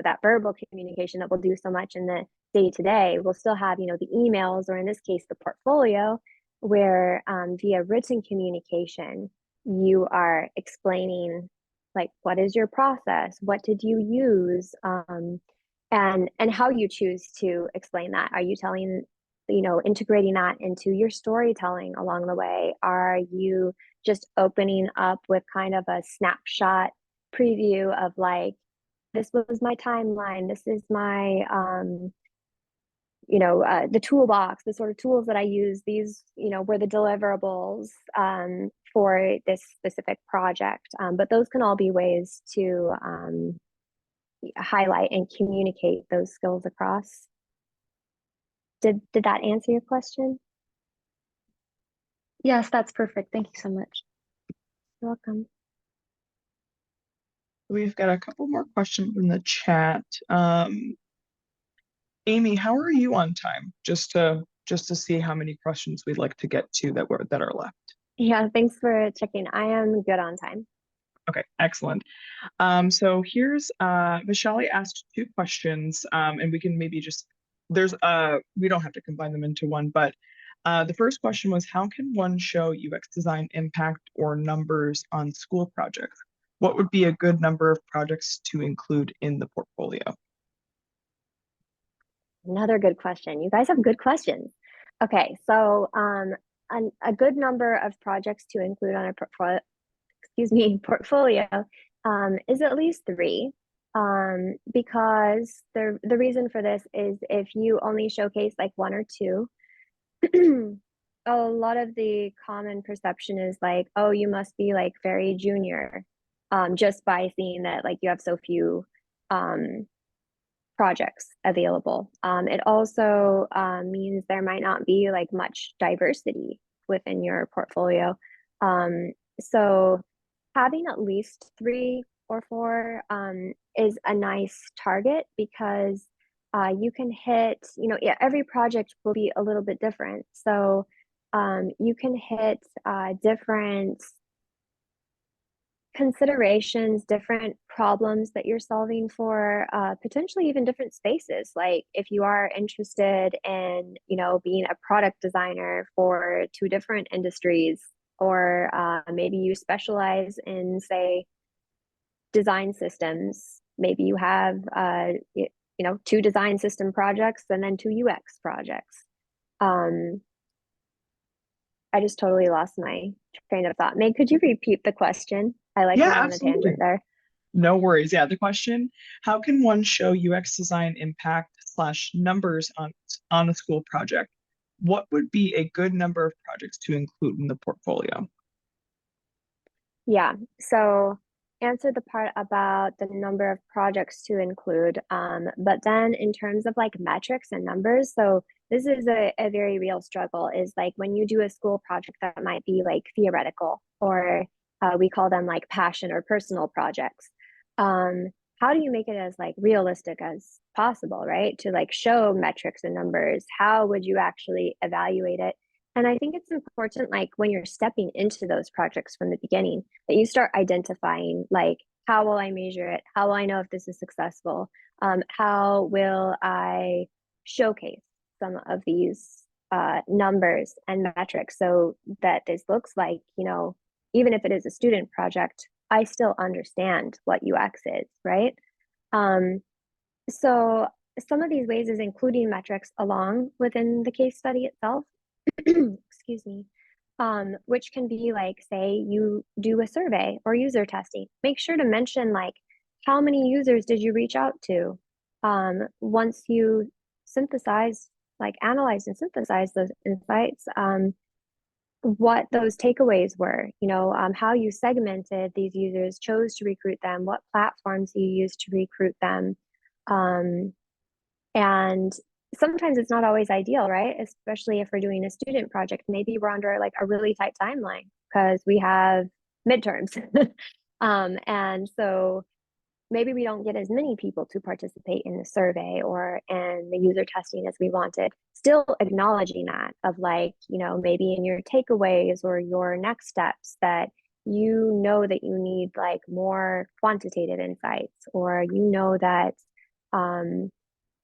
that verbal communication that we'll do so much in the day to day. We'll still have the emails, or in this case the portfolio, where via written communication you are explaining like, what is your process, what did you use, and how you choose to explain that. Are you telling, integrating that into your storytelling along the way? Are you just opening up with kind of a snapshot preview of like, this was my timeline, this is my the toolbox, the sort of tools that I use, these were the deliverables for this specific project. But those can all be ways to highlight and communicate those skills across. Did that answer your question? Yes, that's perfect. Thank you so much. You're welcome. We've got a couple more questions in the chat. Amy, how are you on time? Just to see how many questions we'd like to get to that are left. Yeah, thanks for checking. I am good on time. Okay, excellent. So here's Michelle asked two questions, and we can maybe just we don't have to combine them into one, but the first question was, how can one show UX design impact or numbers on school projects? What would be a good number of projects to include in the portfolio? Another good question. You guys have good questions. Okay, so a good number of projects to include on a portfolio is at least 3. Because the reason for this is, if you only showcase like 1 or 2, a lot of the common perception is like, oh, you must be like very junior, just by seeing that like you have so few projects available. It also means there might not be like much diversity within your portfolio. So having at least 3 or 4 is a nice target, because you can hit, every project will be a little bit different. So you can hit different considerations, different problems that you're solving for, potentially even different spaces. Like if you are interested in, being a product designer for 2 different industries, or maybe you specialize in, say, design systems. Maybe you have, 2 design system projects and then 2 UX projects. I just totally lost my train of thought. Meg, could you repeat the question? I like went on a tangent there. No worries. Yeah, the question, how can one show UX design impact / numbers on a school project? What would be a good number of projects to include in the portfolio? Yeah, so answer the part about the number of projects to include, but then in terms of like metrics and numbers, so this is a very real struggle, is like when you do a school project that might be like theoretical, or we call them like passion or personal projects. How do you make it as like realistic as possible, right? To like show metrics and numbers, how would you actually evaluate it? And I think it's important, like when you're stepping into those projects from the beginning, that you start identifying like, how will I measure it? How will I know if this is successful? How will I showcase some of these numbers and metrics so that this looks like, even if it is a student project, I still understand what UX is, right? So some of these ways is including metrics along within the case study itself. Excuse me. Which can be like, say you do a survey or user testing. Make sure to mention like how many users did you reach out to? Once you synthesize, like analyze and synthesize those insights, what those takeaways were, how you segmented these users, chose to recruit them, what platforms you used to recruit them. And sometimes it's not always ideal, right? Especially if we're doing a student project, maybe we're under like a really tight timeline because we have midterms. And so maybe we don't get as many people to participate in the survey or in the user testing as we wanted. Still acknowledging that of like, maybe in your takeaways or your next steps that that you need like more quantitative insights, or that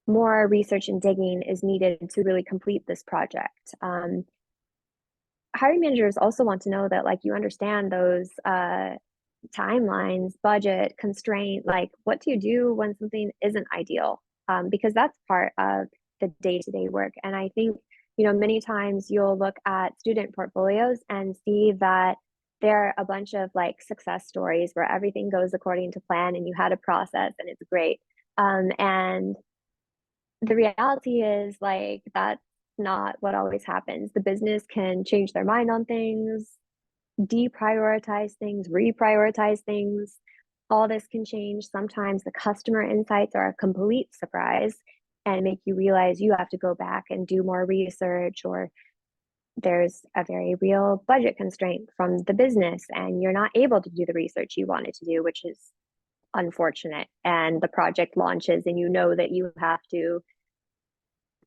more research and digging is needed to really complete this project. Hiring managers also want to know that like you understand those timelines, budget, constraint, like what do you do when something isn't ideal? Because that's part of the day-to-day work. And I think, many times you'll look at student portfolios and see that there are a bunch of like success stories where everything goes according to plan and you had a process and it's great. And the reality is like that's not what always happens. The business can change their mind on things, deprioritize things, reprioritize things. All this can change. Sometimes the customer insights are a complete surprise and make you realize you have to go back and do more research, or there's a very real budget constraint from the business and you're not able to do the research you wanted to do, which is unfortunate. And the project launches and that you have to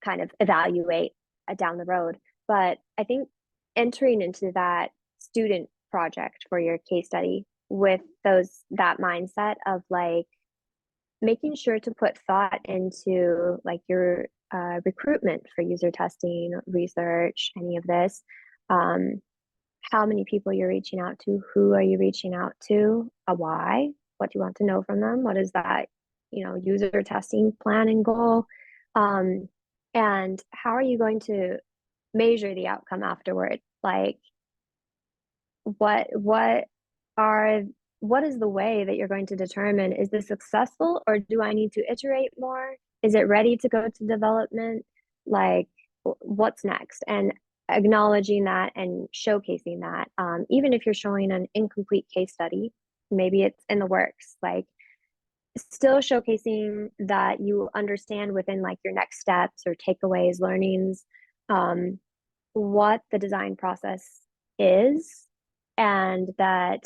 kind of evaluate down the road. But I think entering into that student project for your case study with that mindset of like making sure to put thought into like your recruitment for user testing, research, any of this, how many people you're reaching out to, who are you reaching out to, a why, what do you want to know from them, what is that user testing plan and goal, and how are you going to measure the outcome afterward? Like what is the way that you're going to determine, is this successful or do I need to iterate more? Is it ready to go to development? Like what's next? And acknowledging that and showcasing that, even if you're showing an incomplete case study, maybe it's in the works, like still showcasing that you understand within like your next steps or takeaways, learnings, what the design process is, and that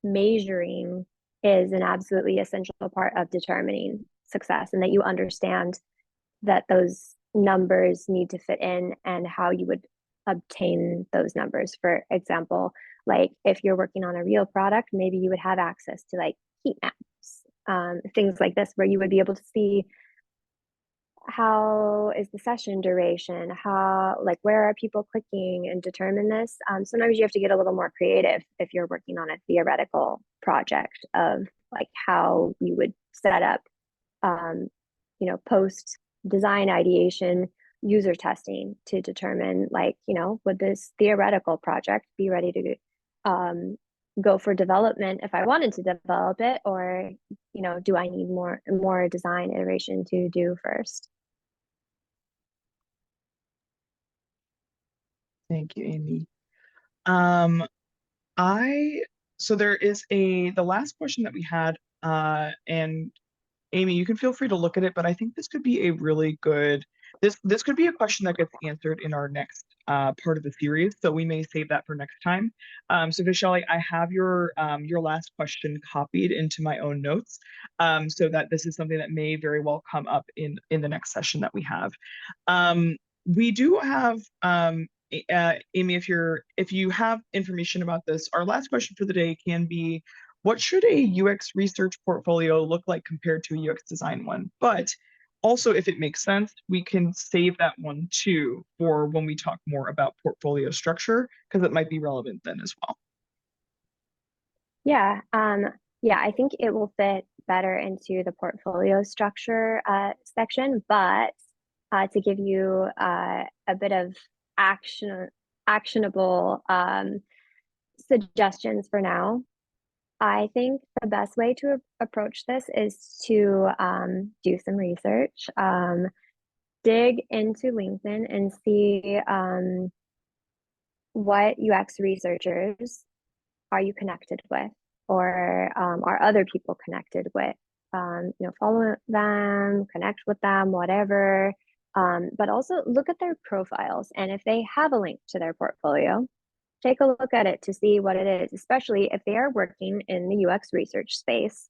measuring is an absolutely essential part of determining success, and that you understand that those numbers need to fit in and how you would obtain those numbers. For example, like if you're working on a real product, maybe you would have access to like heat maps, things like this, where you would be able to see how is the session duration, like where are people clicking, and determine this. Sometimes you have to get a little more creative if you're working on a theoretical project of like how you would set up post design ideation user testing to determine like would this theoretical project be ready to go for development if I wanted to develop it, or do I need more design iteration to do first. Thank you, Amy. So there is the last question that we had, and Amy, you can feel free to look at it, but I think this could be a really good, this could be a question that gets answered in our next part of the series, so we may save that for next time. So Vishali, I have your last question copied into my own notes, so that this is something that may very well come up in the next session that we have. We do have Amy, if you have information about this, our last question for the day can be, what should a UX research portfolio look like compared to a UX design one? But also, if it makes sense, we can save that one too for when we talk more about portfolio structure, because it might be relevant then as well. Yeah, yeah, I think it will fit better into the portfolio structure section, but to give you a bit of actionable suggestions for now, I think the best way to approach this is to do some research, dig into LinkedIn and see what UX researchers are you connected with, or are other people connected with? Follow them, connect with them, whatever. But also look at their profiles, and if they have a link to their portfolio, take a look at it to see what it is, especially if they are working in the UX research space.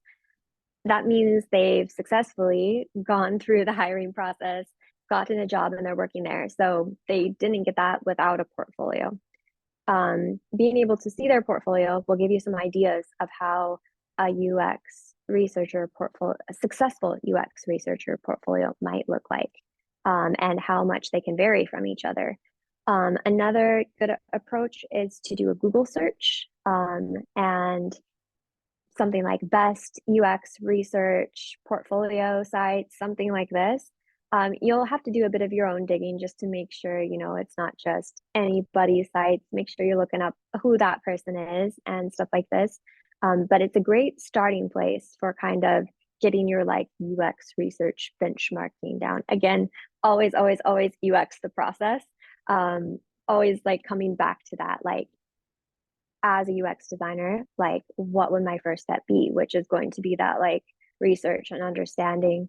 That means they've successfully gone through the hiring process, gotten a job, and they're working there. So they didn't get that without a portfolio. Being able to see their portfolio will give you some ideas of how a successful UX researcher portfolio might look like, and how much they can vary from each other. Another good approach is to do a Google search, and something like best UX research portfolio sites, something like this. You'll have to do a bit of your own digging just to make sure, it's not just anybody's sites. Make sure you're looking up who that person is and stuff like this. But it's a great starting place for kind of getting your UX research benchmarking down. Again, always, always, always UX the process. Always coming back to that, as a UX designer, what would my first step be, which is going to be that research and understanding.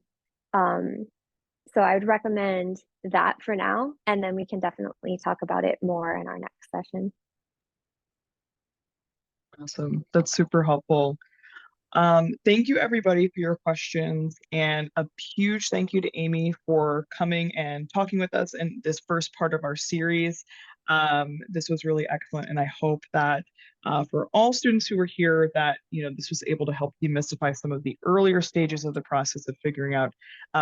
So I would recommend that for now, and then we can definitely talk about it more in our next session. Awesome. That's super helpful. Thank you everybody for your questions, and a huge thank you to Amy for coming and talking with us in this first part of our series. This was really excellent, and I hope that for all students who were here that this was able to help demystify some of the earlier stages of the process of figuring out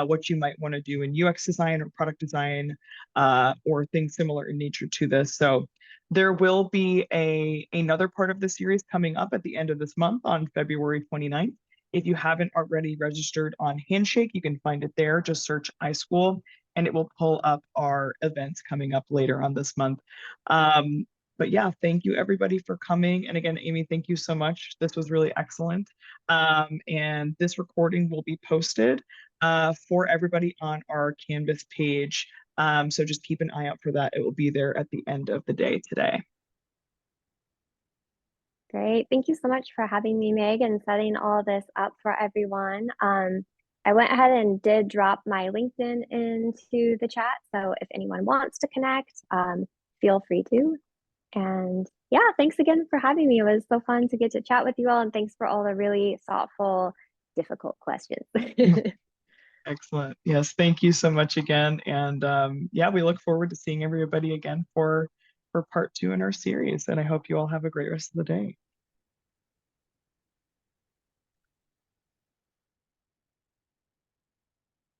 what you might want to do in UX design or product design, or things similar in nature to this. So there will be another part of the series coming up at the end of this month on February 29th. If you haven't already registered on Handshake, you can find it there. Just search iSchool and it will pull up our events coming up later on this month. But yeah, thank you everybody for coming. And again, Amy, thank you so much. This was really excellent. And this recording will be posted for everybody on our Canvas page. So just keep an eye out for that. It will be there at the end of the day today. Great. Thank you so much for having me, Meg, and setting all this up for everyone. I went ahead and did drop my LinkedIn into the chat. So if anyone wants to connect, feel free to. And yeah, thanks again for having me. It was so fun to get to chat with you all, and thanks for all the really thoughtful, difficult questions. Excellent. Yes, thank you so much again. And yeah, we look forward to seeing everybody again for part 2 in our series. And I hope you all have a great rest of the day.